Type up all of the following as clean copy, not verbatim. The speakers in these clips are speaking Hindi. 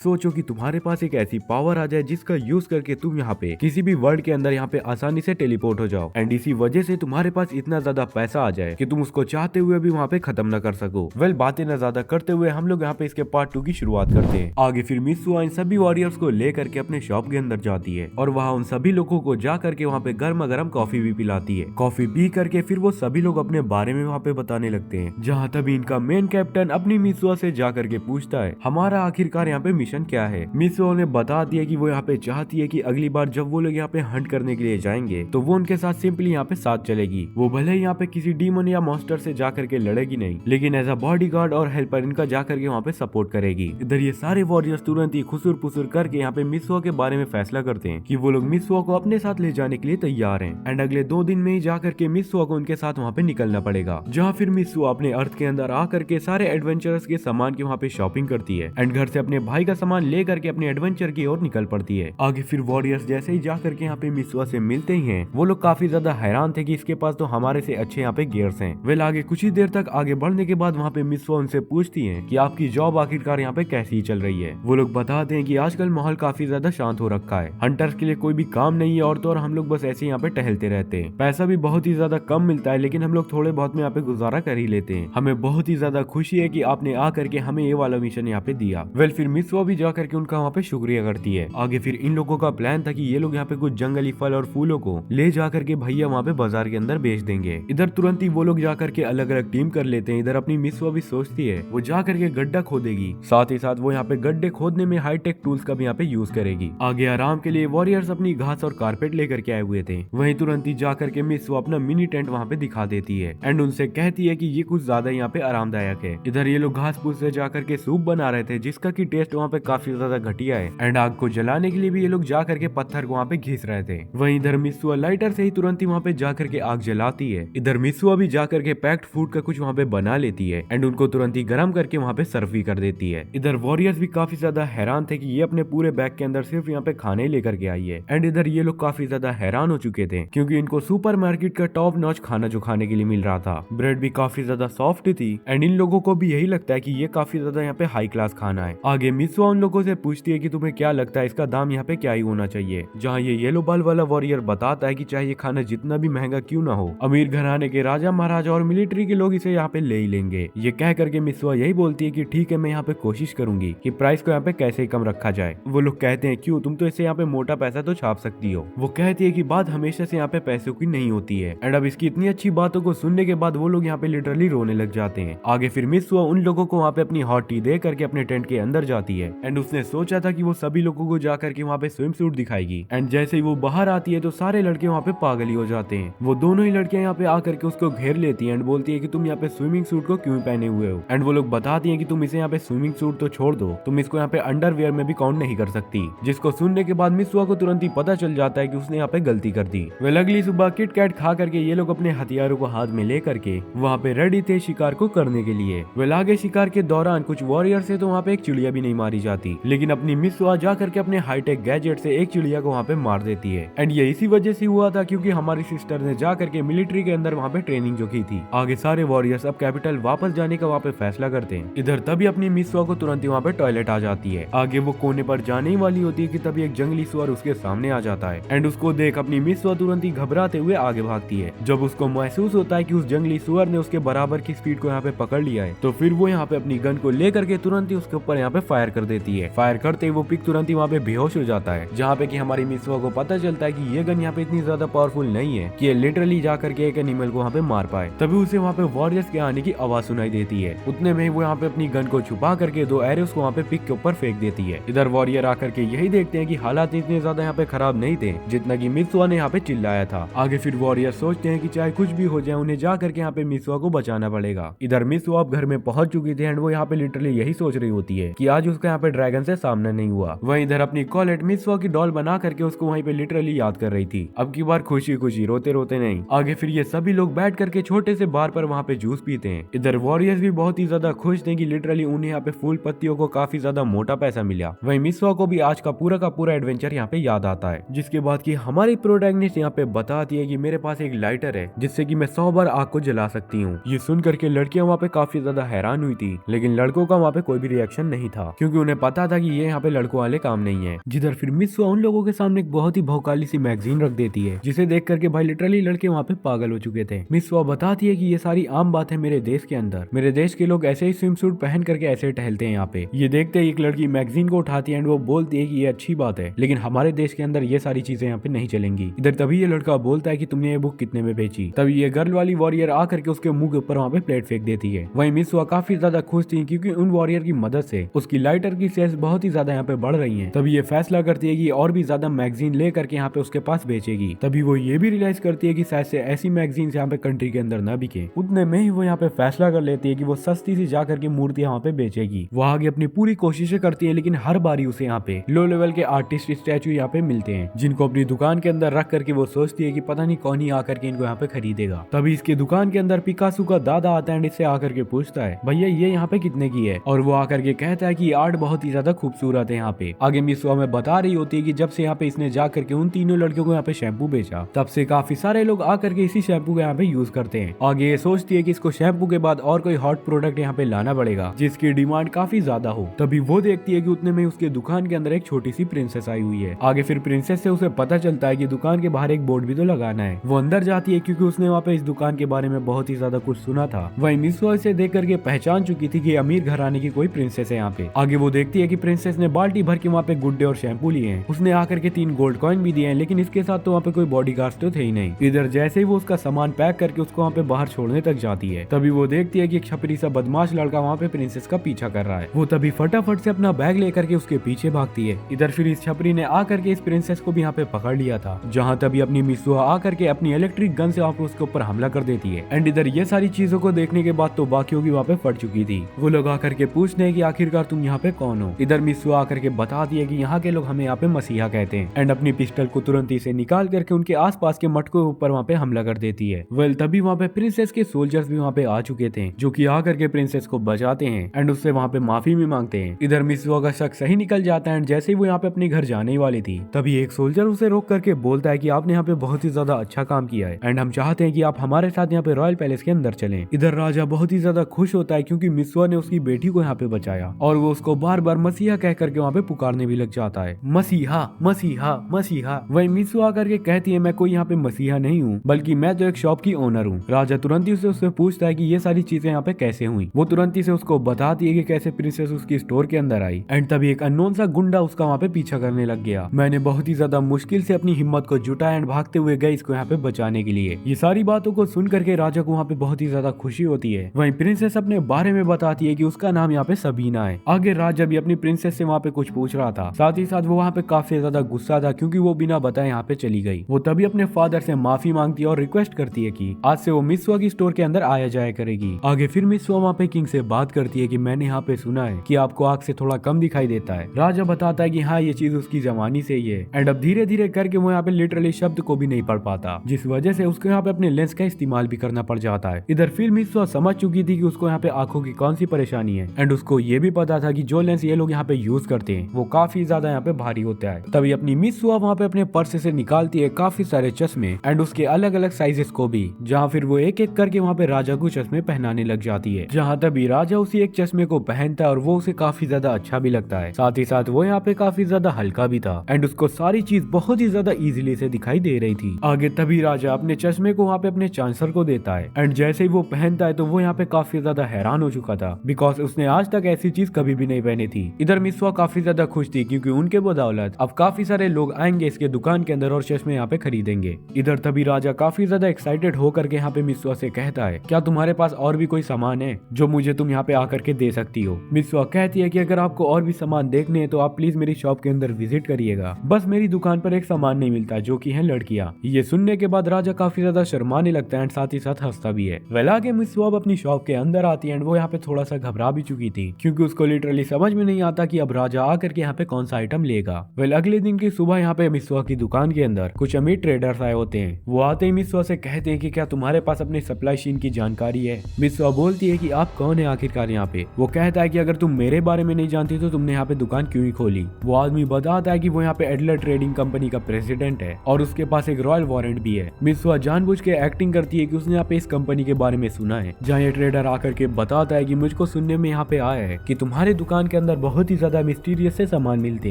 सोचो कि तुम्हारे पास एक ऐसी पावर आ जाए जिसका यूज करके तुम यहाँ पे किसी भी वर्ल्ड के अंदर यहाँ पे आसानी से टेलीपोर्ट हो जाओ, एंड इसी वजह से तुम्हारे पास इतना ज्यादा पैसा आ जाए कि तुम उसको चाहते हुए भी वहाँ पे खत्म न कर सको। वेल, बातें न ज्यादा करते हुए हम लोग यहाँ पे इसके पार्ट 2 की शुरुआत करते हैं। आगे फिर मित्सुआ इन सभी वॉरियर्स को लेकर के अपने शॉप के अंदर जाती है और वहाँ उन सभी लोगों को जा करके वहाँ पे गर्मा गर्म कॉफी भी पिलाती है। कॉफी पी करके फिर वो सभी लोग अपने बारे में वहाँ पे बताने लगते हैं, जहाँ तभी इनका मेन कैप्टन अपनी मित्सुआ से जा करके पूछता है हमारा आखिरकार यहाँ पे मिशन क्या है। मित्सुआ ने बता दिया कि वो यहाँ पे चाहती है कि अगली बार जब वो लोग यहाँ पे हंट करने के लिए जाएंगे तो वो उनके साथ सिंपली यहाँ पे साथ चलेगी। वो भले ही यहाँ पे किसी डीमन या मॉन्स्टर से जा करके लड़ेगी नहीं, लेकिन एज अ बॉडीगार्ड और हेल्पर इनका जा करके वहाँ पे सपोर्ट करेगी। इधर ये सारे वॉरियर्स तुरंत ही खुसुर पुसुर करके यहाँ पे मित्सुआ के बारे में फैसला करते हैं कि वो लोग मित्सुआ को अपने साथ ले जाने के लिए तैयार हैं, एंड अगले 2 दिन में ही जा करके मित्सुआ को उनके साथ वहाँ पे निकलना पड़ेगा। जहाँ फिर मित्सुआ अपने अर्थ के अंदर आ करके सारे एडवेंचरर्स के सामान की वहाँ पे शॉपिंग करती है, एंड घर से अपने भाई का सामान ले करके अपने एडवेंचर की ओर निकल पड़ती है। आगे फिर वॉरियर्स जैसे ही जा करके यहाँ पे मित्सुआ से मिलते ही हैं, वो लोग काफी ज्यादा हैरान थे कि इसके पास तो हमारे से अच्छे यहाँ पे गियर्स हैं। वेल, आगे कुछ ही देर तक आगे बढ़ने के बाद वहाँ पे मित्सुआ उनसे पूछती है कि आपकी जॉब आखिरकार यहाँ पे कैसी चल रही है। वो लोग बताते हैं कि आजकल माहौल काफी ज्यादा शांत हो रखा है, हंटर्स के लिए कोई भी काम नहीं है और तो और हम लोग बस ऐसे यहाँ पे टहलते रहते हैं। पैसा भी बहुत ही ज्यादा कम मिलता है, लेकिन हम लोग थोड़े बहुत में यहाँ पे गुजारा कर ही लेते हैं। हमें बहुत ही ज्यादा खुशी है कि आपने आ करके हमें ये वाला मिशन यहाँ पे दिया। वेल, फिर मित्सुआ भी जा करके उनका वहाँ पे शुक्रिया करती है। आगे फिर इन लोगों का प्लान था कि ये लोग यहाँ पे कुछ जंगली फल और फूलों को ले जा करके भैया वहाँ पे बाजार के अंदर बेच देंगे। इधर तुरंत ही वो लोग जा करके अलग अलग टीम कर लेते हैं। इधर अपनी मित्सुआ भी सोचती है वो जा करके गड्ढा खोदेगी, साथ ही साथ वो यहाँ पे गड्ढे खोदने में हाईटेक टूल्स का भी यहाँ पे यूज करेगी। आगे आराम के लिए वॉरियर्स अपनी घास और कारपेट लेकर के आए हुए थे। वहीं तुरंत ही जा करके मित्सुआ अपना मिनी टेंट वहाँ पे दिखा देती है एंड उनसे कहती है कि ये कुछ ज्यादा यहाँ पे आरामदायक है। इधर ये लोग घास फूस से जा करके सूप बना रहे थे, जिसका की टेस्ट वहाँ पे काफी ज्यादा घटिया है, एंड आग को जलाने के लिए भी ये लोग जा करके पत्थर को वहाँ पे घिस रहे थे। वहीं इधर मित्सुआ लाइटर से ही तुरंत ही वहाँ पे जा करके आग जलाती है। इधर मित्सुआ भी जा करके पैक्ड फूड का कुछ वहाँ पे बना लेती है एंड उनको तुरंत ही गर्म करके वहाँ पे सर्व भी कर देती है। इधर वॉरियर्स भी काफी ज्यादा हैरान थे कि ये अपने पूरे बैग के अंदर सिर्फ यहाँ पे खाने लेकर के आई है, एंड इधर ये लोग काफी ज्यादा हैरान हो चुके थे क्योंकि इनको सुपरमार्केट का टॉप नॉच खाना जो खाने के लिए मिल रहा था। ब्रेड भी काफी ज्यादा सॉफ्ट थी एंड इन लोगों को भी यही लगता है कि ये काफी ज्यादा यहाँ पे हाई क्लास खाना है। आगे मित्सुआ उन लोगों से पूछती है कि तुम्हें क्या लगता है इसका दाम यहाँ पे क्या ही होना चाहिए, जहाँ ये येलो बाल वाला वॉरियर बताता है कि चाहे ये खाना जितना भी महंगा क्यों ना हो, अमीर घराने के राजा महाराजा और मिलिट्री के लोग इसे यहाँ पे ले ही लेंगे। ये कह करके मित्सुआ यही बोलती है कि ठीक है, मैं यहाँ पे कोशिश करूंगी कि प्राइस को यहाँ पे कैसे कम रखा जाए। वो लोग कहते हैं क्यों, तुम तो इससे यहाँ पे मोटा पैसा तो छाप सकती हो। वो कहती है कि बात हमेशा से यहाँ पे पैसों की नहीं होती है, एंड अब इसकी इतनी अच्छी बातों को सुनने के बाद वो लोग यहाँ पे लिटरली रोने लग जाते हैं। आगे फिर मित्सुआ उन लोगों को वहाँ पे अपनी हॉट टी दे करके अपने टेंट के अंदर जाती है, एंड उसने सोचा था कि वो सभी लोगों को जा करके वहाँ पे स्विम सूट दिखाएगी, एंड जैसे ही वो बाहर आती है तो सारे लड़के वहाँ पे पागल ही हो जाते हैं। वो दोनों ही लड़कियां यहाँ पे आकर के उसको घेर लेती हैं एंड बोलती है कि तुम यहाँ पे स्विमिंग सूट को क्यों पहने हुए हो, एंड वो लोग बताती हैं कि तुम इसे यहाँ पे स्विमिंग सूट तो छोड़ दो, तुम इसको यहाँ पे अंडरवियर में भी काउंट नहीं कर सकती। जिसको सुनने के बाद मित्सुआ को तुरंत ही पता चल जाता है कि उसने यहाँ पे गलती कर दी। वह अगली सुबह किट कैट खा करके ये लोग अपने हथियारों को हाथ में ले करके वहाँ पे रेडी थे शिकार को करने के लिए। वह आगे शिकार के दौरान कुछ वॉरियर से तो वहाँ पे एक चिड़िया भी नहीं मारी जाती, लेकिन अपनी मित्सुआ जा करके अपने हाईटेक गैजेट से एक चिड़िया को वहाँ पे मार देती है, एंड ये इसी वजह से हुआ था क्योंकि हमारी सिस्टर ने जा करके मिलिट्री के अंदर वहाँ पे ट्रेनिंग जो की थी। आगे सारे वॉरियर्स अब कैपिटल वापस जाने का वहाँ पे फैसला करते हैं। इधर तभी अपनी मित्सुआ को तुरंत ही वहाँ पे टॉयलेट आ जाती है। आगे वो कोने पर जाने ही वाली होती है कि तभी एक जंगली सुअर उसके सामने आ जाता है, एंड उसको देख अपनी मित्सुआ तुरंत ही घबराते हुए आगे भागती है। जब उसको महसूस होता है कि उस जंगली सुअर ने उसके बराबर की स्पीड को यहाँ पे पकड़ लिया है, तो फिर वो यहाँ पे अपनी गन को लेकर के तुरंत ही उसके ऊपर यहाँ पे फायर कर देती है। फायर करते ही वो पिग तुरंत ही वहाँ पे बेहोश हो जाता है, जहाँ पे कि हमारी मित्सुआ को पता चलता है कि ये गन यहाँ पे इतनी ज्यादा पावरफुल नहीं है कि ये लिटरली जा करके एक एनिमल को वहाँ पे मार पाए। तभी उसे वहाँ पे वॉरियर्स के आने की आवाज सुनाई देती है। उतने में वो यहाँ पे अपनी गन को छुपा करके 2 एरोस को वहाँ पे पिग के ऊपर फेंक देती है। इधर वॉरियर आकर के यही देखते हैं कि हालात इतने ज्यादा यहाँ पे खराब नहीं थे जितना की मित्सुआ ने यहाँ पे चिल्लाया था। आगे फिर वॉरियर सोचते हैं कि चाहे कुछ भी हो जाए उन्हें जा करके यहाँ पे मित्सुआ को बचाना पड़ेगा। इधर मित्सुआ अब घर में पहुंच चुकी थी एंड वो यहाँ पे लिटरली यही सोच रही होती है कि आज उसका यहाँ पे ड्रैगन से सामना नहीं हुआ। वहीं इधर अपनी कॉलेट मित्सुआ की डॉल बना करके उसको वहीं पे लिटरली याद कर रही थी, अब की बार खुशी खुशी रोते रोते नहीं। आगे फिर ये सभी लोग बैठ करके छोटे से बार पर वहाँ पे जूस पीते हैं। इधर वॉरियर्स भी बहुत ही ज्यादा खुश थे कि लिटरली उन्हें यहाँ पे फूल पत्तियों को काफी ज्यादा मोटा पैसा मिला। वहीं मित्सुआ को भी आज का पूरा एडवेंचर यहाँ पे याद आता है, जिसके बाद की हमारी प्रोटैगनिस्ट यहाँ पे बताती है कि मेरे पास एक लाइटर है जिससे कि मैं 100 बार आग को जला सकती हूँ। ये सुन करके लड़कियां वहाँ पे काफी ज्यादा हैरान हुई थी, लेकिन लड़कों का वहाँ पे कोई भी रिएक्शन नहीं था क्योंकि उन्हें उन्हें पता था कि ये यहाँ पे लड़कों वाले काम नहीं है। जिधर फिर मित्सुआ उन लोगों के सामने एक बहुत ही भौकाली सी मैगजीन रख देती है, जिसे देख करके भाई लिटरली लड़के वहाँ पे पागल हो चुके थे। मित्सुआ बताती है कि ये सारी आम बात है मेरे देश के अंदर, मेरे देश के लोग ऐसे ही स्विम सूट पहन करके ऐसे टहलते हैं यहाँ पे। ये देखते ही एक लड़की मैगजीन को उठाती है एंड वो बोलती है कि ये अच्छी बात है, लेकिन हमारे देश के अंदर ये सारी चीजें यहाँ पे नहीं चलेंगी। इधर तभी ये लड़का बोलता है कि तुमने ये बुक कितने में बेची। तभी ये गर्ल वाली वॉरियर आकर के उसके मुंह के ऊपर वहाँ पे प्लेट फेंक देती है। वहीं मित्सुआ काफी ज्यादा खुश थी क्योंकि उन वॉरियर की मदद से उसकी लाइटर की सेल्स बहुत ही ज्यादा यहाँ पे बढ़ रही हैं। तभी ये फैसला करती है कि और भी ज्यादा मैगजीन ले करके यहाँ पे उसके पास बेचेगी। तभी वो ये भी रियलाइज करती है कि शायद से ऐसी मैगजीन यहाँ पे कंट्री के अंदर न बिके। उतने में ही वो यहाँ पे फैसला कर लेती है कि वो सस्ती सी जा करके मूर्ति यहाँ पे बेचेगी। वो आगे अपनी पूरी कोशिशें करती है, लेकिन हर बारी उसे यहाँ पे लो लेवल के आर्टिस्ट स्टैचू यहाँ पे मिलते हैं, जिनको अपनी दुकान के अंदर रख करके वो सोचती है कि पता नहीं कौन ही आकर के इनको यहाँ पे खरीदेगा। तभी इसके दुकान के अंदर पिकासो का दादा आता है, इससे आकर के पूछता है भैया ये यहाँ पे कितने की है, और वो आकर के कहता है कि आर्ट बहुत ही ज्यादा खूबसूरत है यहाँ पे। आगे मित्सुआ में बता रही होती है कि जब से यहाँ पे इसने जा करके उन तीनों लड़कियों को यहाँ पे शैम्पू बेचा, तब से काफी सारे लोग आकर के इसी शैम्पू को यहाँ पे यूज करते हैं। आगे ये सोचती है कि इसको शैम्पू के बाद और कोई हॉट प्रोडक्ट यहाँ पे लाना पड़ेगा जिसकी डिमांड काफी ज्यादा हो। तभी वो देखती है कि उतने में उसके दुकान के अंदर एक छोटी सी प्रिंसेस आई हुई है। आगे फिर प्रिंसेस से उसे पता चलता है कि दुकान के बाहर एक बोर्ड भी तो लगाना है। वो अंदर जाती है क्योंकि उसने वहाँ पे इस दुकान के बारे में बहुत ही ज्यादा कुछ सुना था। वहीं मित्सुआ इसे देख करके पहचान चुकी थी कि अमीर घराने की कोई प्रिंसेस है यहाँ पे। आगे वो देखती है कि प्रिंसेस ने बाल्टी भर के वहाँ पे गुड्डे और शैम्पू लिए हैं। उसने आकर के 3 गोल्ड कॉइन भी दिए हैं, लेकिन इसके साथ तो वहाँ पे कोई बॉडीगार्ड्स तो थे ही नहीं। इधर जैसे ही वो उसका सामान पैक करके उसको वहाँ पे बाहर छोड़ने तक जाती है, तभी वो देखती है कि एक छपरी सा बदमाश लड़का वहाँ पे प्रिंसेस का पीछा कर रहा है। वो तभी फटाफट से अपना बैग लेकर के उसके पीछे भागती है। इधर फिर इस छपरी ने आकर के इस प्रिंसेस को भी यहाँ पे पकड़ लिया था, जहाँ तभी अपनी मित्सुआ आकर के अपनी इलेक्ट्रिक गन से वहाँ पे उसके ऊपर हमला कर देती है। एंड इधर ये सारी चीजों को देखने के बाद तो बाकियों की वहाँ पे फट चुकी थी। वो लोग आकर के पूछते हैं कि आखिरकार तुम यहाँ पे कौन हो। इधर मित्सुआ आकर के बताती है कि यहाँ के लोग हमें यहाँ पे मसीहा कहते हैं, एंड अपनी पिस्टल को तुरंत से निकाल करके उनके आसपास के मटकों के ऊपर वहाँ पे हमला कर देती है। वेल तभी वहाँ पे प्रिंसेस के सोल्जर्स भी वहाँ पे आ चुके थे, जो कि आकर के प्रिंसेस को बचाते हैं एंड उससे वहाँ पे माफी भी मांगते हैं। इधर मित्सुआ का शक सही निकल जाता है एंड जैसे ही वो यहाँ पे अपने घर जाने वाली थी, तभी एक सोल्जर उसे रोक करके बोलता है कि आपने यहाँ पे बहुत ही ज्यादा अच्छा काम किया है एंड हम चाहते हैं कि आप हमारे साथ यहाँ पे रॉयल पैलेस के अंदर चलें। इधर राजा बहुत ही ज्यादा खुश होता है क्योंकि मित्सुआ ने उसकी बेटी को यहाँ पे बचाया, और वो उसको बार बार मसीहा कह करके वहाँ पे पुकारने भी लग जाता है, मसीहा मसीहा मसीहा। वही मित्सुआ करके कहती है मैं कोई यहाँ पे मसीहा नहीं हूँ, बल्कि मैं तो एक शॉप की ओनर हूँ। राजा तुरंत ही उससे पूछता है कि ये सारी चीजें यहाँ पे कैसे हुई। वो तुरंत ही से उसको बताती है कि कैसे प्रिंसेस उसकी स्टोर के अंदर आई एंड तभी एक अननोन सा गुंडा उसका वहाँ पे पीछा करने लग गया। मैंने बहुत ही ज्यादा मुश्किल से अपनी हिम्मत को जुटाया एंड भागते हुए गए इसको यहाँ पे बचाने के लिए। ये सारी बातों को सुन करके राजा को वहाँ पे बहुत ही ज्यादा खुशी होती है। वहीं प्रिंसेस अपने बारे में बताती है कि उसका नाम यहाँ पे सबीना है। आगे राजा भी अपनी प्रिंसेस से वहाँ पे कुछ पूछ रहा था, साथ ही साथ वो वहाँ पे काफी ज्यादा गुस्सा था क्योंकि वो बिना बताए यहाँ पे चली गई। वो तभी अपने फादर से माफी मांगती है और रिक्वेस्ट करती है कि आज से वो मित्सुआ की स्टोर के अंदर आया जाया करेगी। आगे फिर मित्सुआ वहाँ पे किंग से बात करती है कि मैंने यहाँ पे सुना है कि आपको आग से थोड़ा कम दिखाई देता है। राजा बताता है कि हाँ ये चीज उसकी जवानी से ही है एंड अब धीरे धीरे करके वो यहाँ पे लिटरली शब्द को भी नहीं पढ़ पाता, जिस वजह से उसको यहाँ पे अपने लेंस का इस्तेमाल भी करना पड़ जाता है। इधर फिर मित्सुआ समझ चुकी थी कि उसको यहाँ पे आंखों की कौन सी परेशानी है एंड उसको ये भी पता था कि जो लेंस ये लोग यहाँ पे यूज करते हैं वो काफी ज्यादा यहाँ पे भारी होता है। तभी अपनी मित्सुआ वहाँ पे अपने पर्स से निकालती है काफी सारे चश्मे एंड उसके अलग अलग साइजेस को भी, जहाँ फिर वो एक एक करके वहाँ पे राजा को चश्मे पहनाने लग जाती है। जहाँ तभी राजा उसी एक चश्मे को पहनता है और वो उसे काफी ज्यादा अच्छा भी लगता है, साथ ही साथ वो यहाँ पे काफी ज्यादा हल्का भी था एंड उसको सारी चीज बहुत ही ज्यादा इजीली से दिखाई दे रही थी। आगे तभी राजा अपने चश्मे को वहाँ पे अपने चांसलर को देता है एंड जैसे ही वो पहनता है तो वो यहाँ पे काफी ज्यादा हैरान हो चुका था, बिकॉज उसने आज तक ऐसी चीज कभी भी नहीं पहनी थी। इधर मित्सुआ काफी ज्यादा खुश थी क्योंकि उनके बदौलत अब काफी सारे लोग आएंगे इसके दुकान के अंदर और चश्मे यहाँ पे खरीदेंगे। इधर तभी राजा काफी ज्यादा एक्साइटेड होकर के यहाँ पे मित्सुआ से कहता है क्या तुम्हारे पास और भी कोई सामान है जो मुझे तुम यहाँ पे आकर के दे सकती हो। मित्सुआ कहती है कि अगर आपको और भी सामान देखने हैं तो आप प्लीज मेरी शॉप के अंदर विजिट करिएगा, बस मेरी दुकान पर एक सामान नहीं मिलता जो कि है लड़कियां। ये सुनने के बाद राजा काफी ज्यादा शर्माने लगता है एंड साथ ही साथ हंसता भी है। वेल आगे मित्सुआ अपनी शॉप के अंदर आती है एंड वो यहाँ पे थोड़ा सा घबरा भी चुकी थी क्योंकि उसको लिटरली समझ में नहीं आता कि अब राजा आकर के यहाँ पे कौन सा आइटम लेगा। वेल अगले दिन की सुबह यहाँ पे मित्सुआ की दुकान के अंदर कुछ अमीर ट्रेडर्स आए होते हैं। वो आते ही मित्सुआ से कहते हैं कि क्या तुम्हारे पास अपने सप्लाई चेन की जानकारी है। मित्सुआ बोलती है कि आप कौन है आखिरकार यहाँ पे। वो कहता है कि अगर तुम मेरे बारे में नहीं जानती तो तुमने यहाँ पे दुकान क्यों ही खोली। वो आदमी बताता है कि वो यहाँ पे एडलर ट्रेडिंग कंपनी का प्रेसिडेंट है और उसके पास एक रॉयल वारंट भी है। मित्सुआ जानबूझ के एक्टिंग करती है कि उसने यहाँ पे इस कंपनी के बारे में सुना है, जहाँ ये ट्रेडर आकर के बताता है कि मुझको सुनने में यहाँ पे आया है कि तुम्हारे दुकान के अंदर बहुत ही ज्यादा मिस्टीरियस से सामान मिलते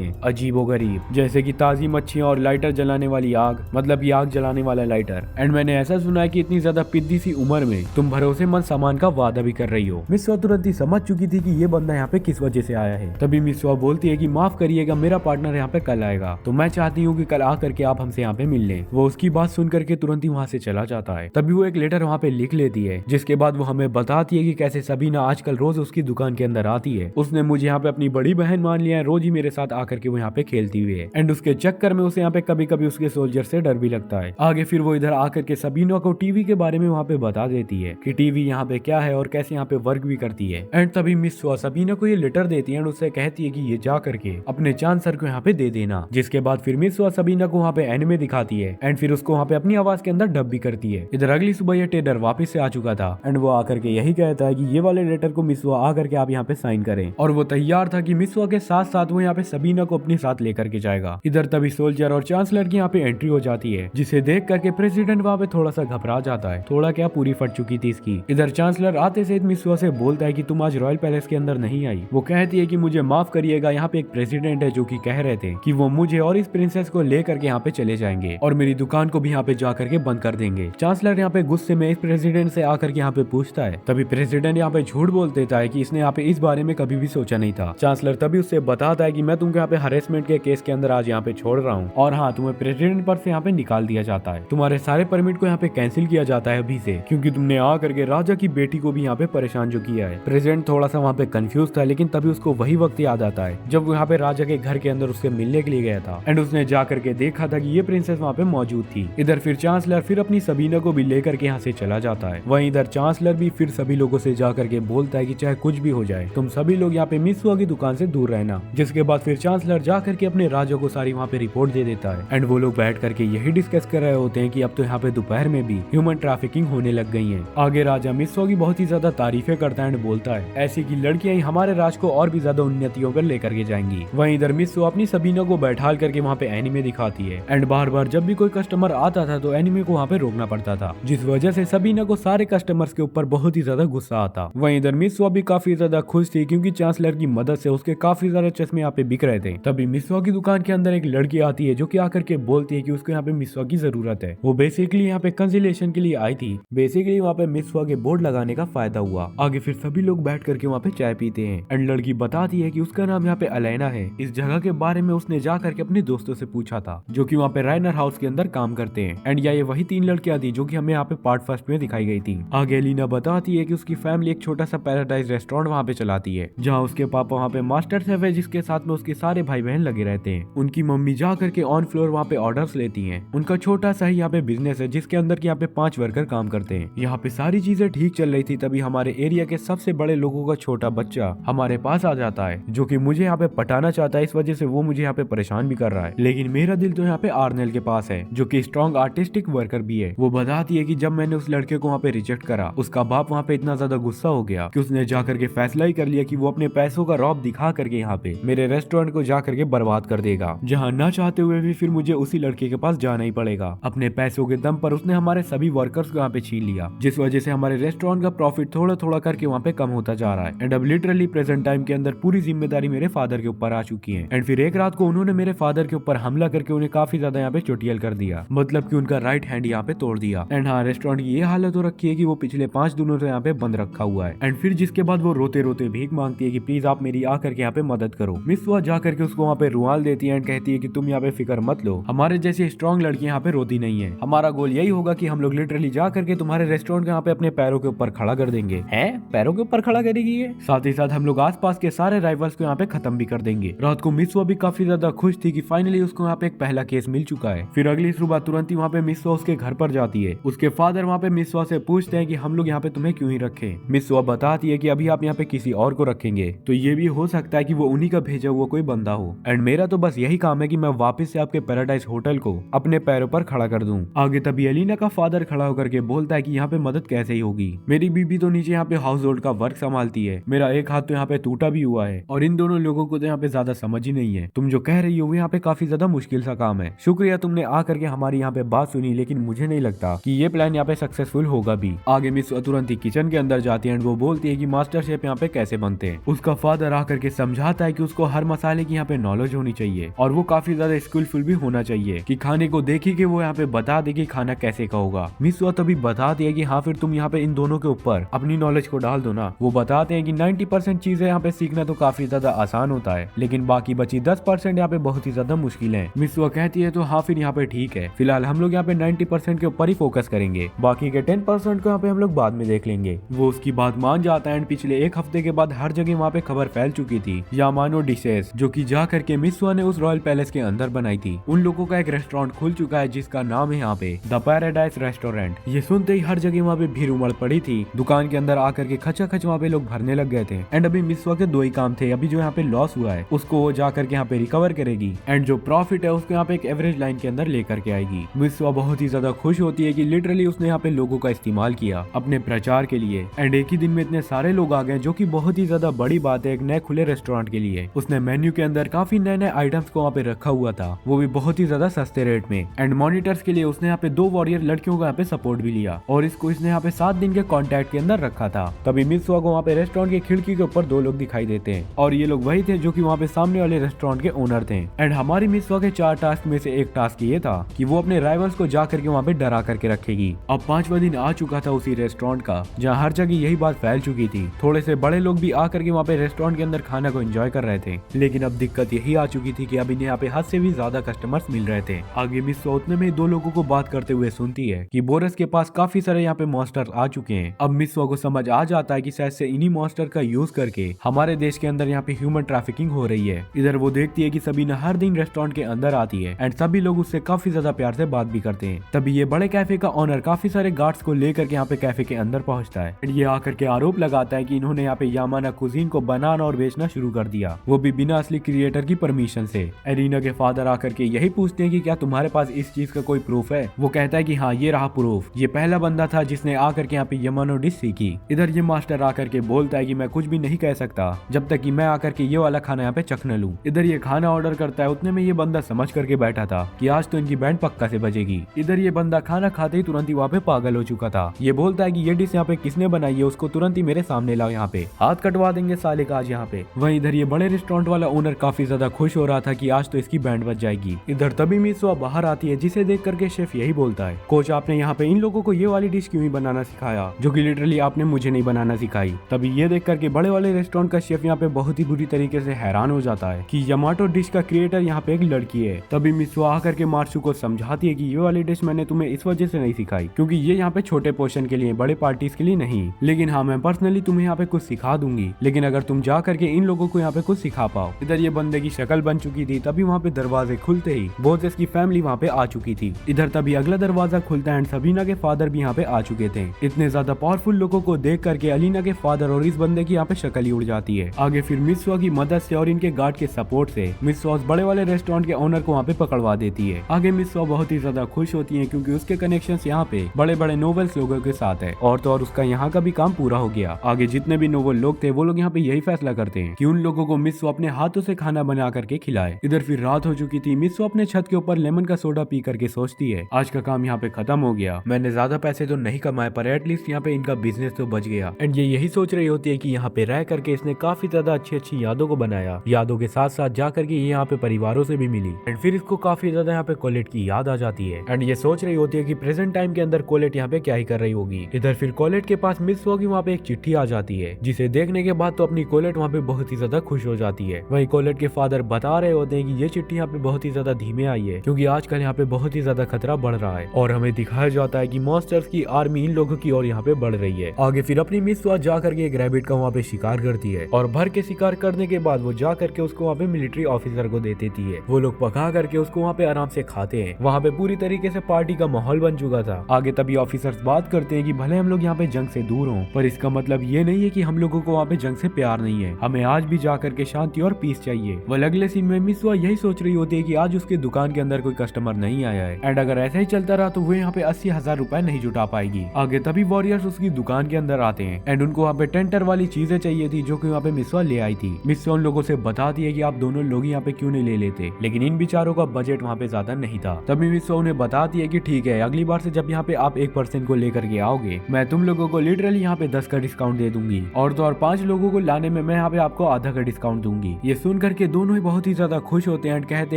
हैं, अजीबोगरीब, जैसे कि ताजी मच्छियां और लाइटर जलाने वाली आग, मतलब ये आग जलाने वाला लाइटर। एंड मैंने ऐसा सुना है कि इतनी ज्यादा पिद्दी सी उम्र में तुम भरोसेमंद सामान का वादा भी कर रही हो। मिस्वा तुरंत ही समझ चुकी थी कि ये बंदा यहाँ पे किस वजह से आया है। तभी मिस्वा बोलती है कि माफ करिएगा, मेरा पार्टनर यहाँ पे कल आएगा, तो मैं चाहती हूँ कि कल आ करके आप हमसे यहाँ पे मिल लें। वो उसकी बात सुन करके तुरंत ही वहाँ से चला जाता है। तभी वो एक लेटर वहाँ पे लिख लेती है, जिसके बाद वो हमें बताती है कि कैसे सबीना आजकल रोज उसकी दुकान के अंदर आती है। उसने मुझे यहाँ पे अपनी बड़ी बहन मान लिया है, रोज ही मेरे साथ आकर के वो यहाँ पे खेलती हुई है। एंड उसके चक्कर में उसे यहाँ पे कभी कभी उसके सोल्जर से डर भी लगता है। आगे फिर वो इधर आकर के सबीना को टीवी के बारे में वहाँ पे बता देती है कि टीवी यहाँ पे क्या है और कैसे यहाँ पे वर्क भी करती है। एंड तभी मिस सबीना को ये लेटर देती है एंड उससे कहती है कि ये जा करके अपने चांद सर को यहाँ पे दे देना। जिसके बाद फिर मिस सबीना को वहाँ पे एनिमे दिखाती है एंड फिर उसको वहाँ पे अपनी आवाज के अंदर डब भी करती है। इधर अगली सुबह ये टेडर वापस से आ चुका था एंड वो आकर के यही कहता है कि ये वाले लेटर को मिसवा आकर के आप यहाँ पे साइन करें, और वो तैयार था कि मिसवा के साथ साथ वो यहाँ पे सबीना को अपने साथ लेकर के जाएगा। इधर तभी सोल्जर और चांसलर की यहाँ पे एंट्री हो जाती है, जिसे देख करके प्रेसिडेंट वहाँ पे थोड़ा सा घबरा जाता है, थोड़ा क्या पूरी फट चुकी थी इसकी। इधर चांसलर आते से मिसवा से बोलता है कि तुम आज रॉयल पैलेस के अंदर नहीं आई। वो कहती है कि मुझे माफ करिएगा, यहाँ पे एक प्रेसिडेंट है जो कि कह रहे थे कि वो मुझे और इस प्रिंसेस को लेकर के यहाँ पे चले जाएंगे और मेरी दुकान को भी यहाँ पे जा करके बंद कर देंगे। चांसलर यहाँ पे गुस्से में इस प्रेसिडेंट से आकर के यहाँ पे पूछता है। तभी प्रेसिडेंट यहाँ पे झूठ बोल देता है कि इसने यहाँ पे इस बारे में कभी भी सोचा नहीं था। चांसलर तभी उससे बताता है कि मैं तुमको यहाँ पे हरेसमेंट के केस के अंदर आज यहाँ पे छोड़ रहा हूँ, और हाँ, तुम्हें प्रेसिडेंट पर से यहाँ पे निकाल दिया जाता है। तुम्हारे सारे परमिट को यहाँ पे कैंसिल किया जाता है अभी से, क्योंकि तुमने आ करके राजा की बेटी को भी यहाँ पे परेशान जो किया है। प्रेसिडेंट थोड़ा सा वहाँ पे कंफ्यूज था, लेकिन तभी उसको वही वक्त याद आता है जब वो यहाँ पे राजा के घर के अंदर उससे मिलने के लिए गया था एंड उसने जा करके देखा था कि ये प्रिंसेस वहाँ पे मौजूद थी। इधर फिर चांसलर फिर अपनी सबीना को भी लेकर के यहाँ से चला जाता है। वहीं इधर चांसलर भी फिर सभी लोगों से जा करके बोलता है कि चाहे कुछ भी हो जाए, तुम सभी लोग यहाँ पे मिसवा की दुकान से दूर रहना। जिसके बाद फिर चांसलर जा करके अपने राजा को सारी वहाँ पे रिपोर्ट दे देता है एंड वो लोग बैठ करके यही डिस्कस कर रहे होते हैं कि अब तो यहाँ पे दोपहर में भी ह्यूमन ट्रैफिकिंग होने लग गई है। आगे राजा मिसवा की बहुत ही ज्यादा तारीफें करता है एंड बोलता है ऐसी की लड़कियां ही हमारे राज को और भी ज्यादा उन्नतियों पर लेकर के जाएंगी। वहीं इधर मिसवा अपनी सबीना को बैठाल करके वहाँ पे एनिमे दिखाती है एंड बार बार जब भी कोई कस्टमर आता था तो एनिमे को वहाँ पे रोकना पड़ता था, जिस वजह से सबीना को सारे कस्टमर्स के ऊपर बहुत ही ज्यादा गुस्सा आता। वहीं इधर मिसवा भी काफी ज्यादा खुश थी क्योंकि चांसलर की मदद से उसके काफी सारे चश्मे यहाँ पे बिक रहे थे। तभी मिसवा की दुकान के अंदर एक लड़की आती है जो कि आकर के बोलती है कि उसको यहाँ पे मिसवा की जरूरत है। वो बेसिकली यहाँ पे कंसलेशन के लिए आई थी। बेसिकली वहाँ पे मिसवा के बोर्ड लगाने का फायदा हुआ। आगे फिर सभी लोग बैठ करके वहाँ पे चाय पीते हैं एंड लड़की बताती है कि उसका नाम यहाँ पे अलैना है। इस जगह के बारे में उसने जा करके अपने दोस्तों से पूछा था जो कि वहाँ पे राइनर हाउस के अंदर काम करते हैं एंड ये वही 3 लड़कियां थी जो कि हमें यहाँ पे पार्ट फर्स्ट में दिखाई गई थी। आगे एलिना बताती है कि उसकी फैमिली एक छोटा सा पैराडाइज रेस्टोरेंट वहाँ पे चलाती है, जहाँ उसके पापा वहाँ पे मास्टर शेफ है जिसके साथ में उसके सारे भाई बहन लगे रहते हैं। उनकी मम्मी जा करके ऑन फ्लोर वहाँ पे ऑर्डर्स लेती है। उनका छोटा सा ही यहाँ पे बिजनेस है जिसके अंदर यहाँ पे 5 वर्कर काम करते हैं। यहाँ पे सारी चीजें ठीक चल रही थी, तभी हमारे एरिया के सबसे बड़े लोगों का छोटा बच्चा हमारे पास आ जाता है जो कि मुझे यहाँ पे पटाना चाहता है। इस वजह से वो मुझे यहाँ पे परेशान भी कर रहा है, लेकिन मेरा दिल तो यहाँ पे आर्नेल के पास है जो कि स्ट्रॉन्ग आर्टिस्टिक वर्कर भी है। वो बताती है कि जब मैंने उस लड़के को वहाँ पे रिजेक्ट करा, उसका बाप वहाँ पे इतना ज्यादा गुस्सा हो गया कि उसने जाकर के फैसला ही कर लिया कि वो अपने पैसों का रौब दिखा करके यहाँ पे मेरे रेस्टोरेंट को जा करके बर्बाद कर देगा, जहाँ न चाहते हुए भी फिर मुझे उसी लड़के के पास जाना ही पड़ेगा। अपने पैसों के दम पर उसने हमारे सभी वर्कर्स को यहाँ पे छीन लिया, जिस वजह से हमारे रेस्टोरेंट का प्रॉफिट थोड़ा थोड़ा करके वहाँ पे कम होता जा रहा है। एंड अब लिटरली प्रेजेंट टाइम के अंदर पूरी जिम्मेदारी मेरे फादर के ऊपर आ चुकी है। एंड फिर एक रात को उन्होंने मेरे फादर के ऊपर हमला करके उन्हें काफी ज्यादा यहाँ पे चोटियल कर दिया, मतलब कि उनका राइट हैंड यहाँ पे तोड़ दिया। एंड हाँ, रेस्टोरेंट की ये हालत हो रखी है कि वो पिछले 5 दिनों से यहाँ पे बंद रखा हुआ है। एंड फिर जिसके बाद वो रोते रोते भीख मांगती है कि प्लीज आप मेरी आकर के यहाँ पे मदद करो। मिसवा जा करके उसको वहाँ पे रुमाल देती है एंड कहती है कि तुम यहाँ पे फिक्र मत लो, हमारे जैसे स्ट्रॉन्ग लड़की यहाँ पे रोती नहीं है। हमारा गोल यही होगा कि हम लोग लिटरली जा करके तुम्हारे रेस्टोरेंट के यहाँ पे अपने पैरों के ऊपर खड़ा कर देंगे। है पैरों के ऊपर खड़ा करेगी ये? साथ ही साथ हम लोग आसपास के सारे राइवल्स को यहाँ पे खत्म भी कर देंगे। रात को मिसवा भी काफी ज्यादा खुश थी कि फाइनली उसको यहाँ पे एक पहला केस मिल चुका है। फिर अगली सुबह तुरंत ही वहाँ पे मिसवा उसके घर पर जाती है। उसके फादर वहाँ पे मिसवा से पूछते हैं कि हम लोग यहाँ पे तुम्हें क्यों ही रखे। मिसवा बताती है कि अभी आप यहाँ पे किसी और को रखेंगे तो ये भी हो सकता है कि वो उन्हीं का भेजा हुआ कोई बंदा हो। एंड मेरा तो बस यही काम है कि मैं वापस से आपके पैराडाइज होटल को अपने पैरों पर खड़ा कर दूं। आगे तभी एलिना का फादर खड़ा होकर के बोलता है कि यहाँ पे मदद कैसे ही होगी, मेरी बीबी तो नीचे यहाँ पे हाउस होल्ड का वर्क संभालती है, मेरा एक हाथ तो यहाँ पे टूटा भी हुआ है और इन दोनों लोगों को तो यहाँ पे ज्यादा समझ ही नहीं है। तुम जो कह रही हो वो यहाँ पे काफी ज्यादा मुश्किल सा काम है। शुक्रिया तुमने आकर के हमारी यहाँ पे बात सुनी, लेकिन मुझे नहीं लगता कि ये प्लान यहाँ पे सक्सेसफुल होगा भी। आगे मिस तुरंत ही किचन के अंदर जाती है एंड वो बोलती है कि मास्टर शेफ यहाँ पे कैसे बनते हैं। उसका फादर फादर आकर के समझाता है कि उसको हर मसाले की यहाँ पे नॉलेज होनी चाहिए और वो काफी ज्यादा स्किलफुल भी होना चाहिए कि खाने को देखी कि वो यहाँ पे बता दे कि खाना कैसे का होगा। मिसवा तभी बताती है कि हाँ फिर तुम यहाँ पे इन दोनों के ऊपर अपनी नॉलेज को डाल दो ना। वो बताते हैं कि 90% चीजें यहाँ पे सीखना तो काफी ज्यादा आसान होता है, लेकिन बाकी बची 10% यहाँ पे बहुत ही ज्यादा मुश्किल है। मिसवा कहती है तो हाँ फिर यहाँ पे ठीक है, फिलहाल हम लोग यहाँ पे 90% के ऊपर ही फोकस करेंगे, बाकी के 10% को यहाँ पे हम लोग बाद में देख लेंगे। वो उसकी बात मान जाता है एंड पिछले एक हफ्ते के बाद हर जगह वहाँ पे खबर फैल चुकी थी यामानो डिशेस जो कि जा करके मिसवा ने उस रॉयल पैलेस के अंदर बनाई थी। उन लोगों का एक रेस्टोरेंट खुल चुका है जिसका नाम है यहाँ पे द पैराडाइज रेस्टोरेंट। ये सुनते ही हर जगह वहाँ पे भीड़ उमड़ पड़ी थी। दुकान के अंदर आकर के खचाखच वहाँ पे लोग भरने लग गए थे एंड अभी मिसवा के दो ही काम थे। अभी जो यहाँ पे लॉस हुआ है उसको वो जाकर के यहाँ पे रिकवर करेगी एंड जो प्रॉफिट है उसको यहाँ पे एक एवरेज लाइन के अंदर लेकर के आएगी। मिसवा बहुत ही ज्यादा खुश होती है कि लिटरली उसने यहाँ पे लोगों का इस्तेमाल किया अपने प्रचार के लिए एंड एक ही दिन में इतने सारे लोग आ गए जो कि बहुत ही ज्यादा बड़ी बात है एक नए खुले रेस्टोरेंट के लिए। उसने मेन्यू के अंदर काफी नए नए आइटम्स को वहाँ पे रखा हुआ था, वो भी बहुत ही ज्यादा सस्ते रेट में एंड मॉनिटर्स के लिए उसने यहाँ पे 2 वॉरियर लड़कियों का यहाँ पे सपोर्ट भी लिया और इसको इसने यहाँ पे 7 दिन के कॉन्ट्रैक्ट के अंदर रखा था। तभी मिसवा को वहाँ पे रेस्टोरेंट की खिड़की के ऊपर 2 लोग दिखाई देते हैं और ये लोग वही थे जो कि वहाँ पे सामने वाले रेस्टोरेंट के ओनर थे एंड हमारी मिसवा के 4 टास्क में से एक टास्क ये था कि वो अपने राइवल्स को जा करके वहाँ पे डरा करके रखेगी। अब 5वां दिन आ चुका था उसी रेस्टोरेंट का जहाँ हर जगह यही बात फैल चुकी थी। थोड़े से बड़े लोग भी आकर के वहाँ पे रेस्टोरेंट के अंदर खाना को एंजॉय कर रहे थे, लेकिन अब दिक्कत यही आ चुकी थी कि अब इन्हें यहाँ पे हद से भी ज्यादा कस्टमर्स मिल रहे थे। आगे मिसवा उतने में 2 लोगों को बात करते हुए सुनती है कि बोरस के पास काफी सारे यहाँ पे मॉन्स्टर आ चुके हैं। अब मिसवा को समझ आ जाता है कि शायद से इन्हीं मॉन्स्टर का यूज करके हमारे देश के अंदर यहाँ पे ह्यूमन ट्रैफिकिंग हो रही है। इधर वो देखती है कि सबीना हर दिन रेस्टोरेंट के अंदर आती है एंड सभी लोग उससे काफी ज्यादा प्यार से बात भी करते हैं। तभी ये बड़े कैफे का ऑनर काफी सारे गार्ड्स को लेकर के यहाँ पे कैफे के अंदर पहुंचता है। ये आकर के आरोप लगाता है कि इन्होंने यहाँ पे यामाना कुजीन को बनाना और बेचना शुरू कर दिया, वो भी बिना असली क्रिएटर की परमिशन से। एरिना के फादर आकर के यही पूछते हैं कि क्या तुम्हारे पास इस चीज का कोई प्रूफ है। वो कहता है कि हाँ ये रहा प्रूफ, ये पहला बंदा था जिसने आकर के यहाँ पे यामानो डिश सीखी। इधर ये मास्टर आकर के बोलता है कि मैं कुछ भी नहीं कह सकता जब तक कि मैं आकर के ये वाला खाना यहाँ पे चख न लूं। इधर ये खाना ऑर्डर करता है, उतने में ये बंदा समझ करके बैठा था कि आज तो इनकी बैंड पक्का से बजेगी। इधर ये बंदा खाना खाते ही तुरंत ही वहाँ पे पागल हो चुका था। ये बोलता है कि ये डिश यहाँ पे किसने बनाई है, उसको तुरंत ही मेरे सामने लाओ, यहाँ पे हाथ कटवा देंगे साले का आज यहाँ पे। वहीं इधर ये बड़े रेस्टोरेंट वाला ओनर काफी ज्यादा खुश हो रहा था कि आज तो इसकी बैंड बज जाएगी। इधर तभी मिसवा बाहर आती है जिसे देख करके शेफ यही बोलता है, कोच आपने यहाँ पे इन लोगों को ये वाली डिश क्यों ही बनाना सिखाया जो कि लिटरली आपने मुझे नहीं बनाना सिखाई। तभी ये देख करके बड़े वाले रेस्टोरेंट का शेफ यहाँ पे बहुत ही बुरी तरीके से हैरान हो जाता है कि यामाटो डिश का क्रिएटर यहाँ पे एक लड़की है। तभी मिसवा आकर के मार्शु को समझाती है कि ये वाली डिश मैंने तुम्हें इस वजह से नहीं सिखाई क्योंकि ये यहाँ पे छोटे पोर्शन के लिए, बड़े पार्टीज के लिए नहीं, लेकिन हाँ मैं पर्सनली तुम्हें यहाँ पे कुछ सिखा दूंगी, लेकिन अगर तुम जा करके इन लोगों को यहाँ पे कुछ सिखा पाओ। इधर ये बंदे की शक्ल बन चुकी थी। तभी वहाँ पे दरवाजे खुलते ही बोजेस की फैमिली वहाँ पे आ चुकी थी। इधर तभी अगला दरवाजा खुलता है एंड सबीना के फादर भी यहाँ पे आ चुके थे। इतने ज्यादा पावरफुल लोगों को देख करके अलीना के फादर और इस बंदे की यहाँ पे शक्ल ही उड़ जाती है। आगे फिर मिसवा की मदद से और इनके गार्ड के सपोर्ट से मिसवा उस बड़े वाले रेस्टोरेंट के ओनर को वहाँ पे पकड़वा देती है। आगे मिसवा बहुत ही ज्यादा खुश होती है क्योंकि उसके कनेक्शंस यहाँ पे बड़े बड़े नोवेल्स लोगों के साथ है और तो और उसका यहाँ का भी काम पूरा हो गया। आगे जितने भी नोवेल लोग थे वो लोग यहाँ पे यही फैसला करते हैं कि उन लोगों को मिसवा अपने हाथों से खाना बना करके खिलाए। इधर फिर रात हो चुकी थी। मिसवा अपने छत के ऊपर लेमन का सोडा पी करके सोचती है आज का काम यहाँ पे खत्म हो गया, मैंने ज्यादा पैसे तो नहीं कमाए पर एटलीस्ट यहाँ पे इनका बिजनेस तो बच गया। एंड ये यही सोच रही होती है कि यहाँ पे रह करके इसने काफी ज्यादा अच्छी अच्छी यादों को बनाया, यादों के साथ साथ जा करके ये यहाँ पे परिवारों से भी मिली एंड फिर इसको काफी ज्यादा यहाँ पे कोलेट की याद आ जाती है एंड ये सोच रही होती है कि प्रेजेंट टाइम के अंदर कोलेट यहाँ पे क्या ही कर रही होगी। इधर फिर कोलेट के पास मिसवा की वहाँ पे एक चिट्ठी आ जाती है जिसे देखने के बाद तो अपनी कोलेट वहाँ पे बहुत ही ज्यादा खुश हो जाती है। वहीं कोलेट के फादर बता रहे होते हैं कि ये चिट्ठी यहाँ पे बहुत ही ज्यादा धीमे आई है क्योंकि आजकल यहाँ पे बहुत ही ज्यादा खतरा बढ़ रहा है और हमें दिखाया जाता है कि मॉन्स्टर्स की आर्मी इन लोगों की ओर यहाँ पे बढ़ रही है। आगे फिर अपनी मिसवा जा करके एक रैबिट का वहाँ पे शिकार करती है और भर के शिकार करने के बाद वो जा करके उसको वहाँ पे मिलिट्री ऑफिसर को दे देती है। वो लोग पका करके उसको वहाँ पे आराम से खाते हैं। वहाँ पे पूरी तरीके से पार्टी का माहौल बन चुका था। आगे तभी ऑफिसर्स बात करते हैं कि भले हम लोग यहाँ पे जंग से दूर हों पर इसका मतलब ये नहीं है कि हम लोगों को वहाँ पे जंग से प्यार नहीं है, हमें आज भी जा करके शांति और पीस चाहिए। वह अगले सीन में मिसवा यही सोच रही होती है कि आज उसके दुकान के अंदर कोई कस्टमर नहीं आया है एंड अगर ऐसा ही चलता रहा तो वो यहाँ पे 80,000 रुपए नहीं जुटा पाएगी। आगे तभी वॉरियर्स उसकी दुकान के अंदर आते हैं एंड उनको वहाँ पे टेंटर वाली चीजें चाहिए थी जो कि वहाँ पे मिसवा ले आई थी। मिसवा उन लोगों से बताती है कि आप दोनों लोग यहाँ पे क्यों नहीं ले लेते, लेकिन इन बेचारों का बजट वहाँ पे ज्यादा नहीं था। तभी मिसवा उन्हें बताती है कि ठीक है, अगली बार से जब यहाँ पे आप 1% को लेकर के आओगे मैं तुम लोगों को लिटरली यहाँ पे 10 का डिस्काउंट दे दूंगी और तो और 5 लोगों को लाने में में मैं यहाँ पे आपको आधा का डिस्काउंट दूंगी। ये सुन करके दोनों ही बहुत ही ज्यादा खुश होते हैं एंड कहते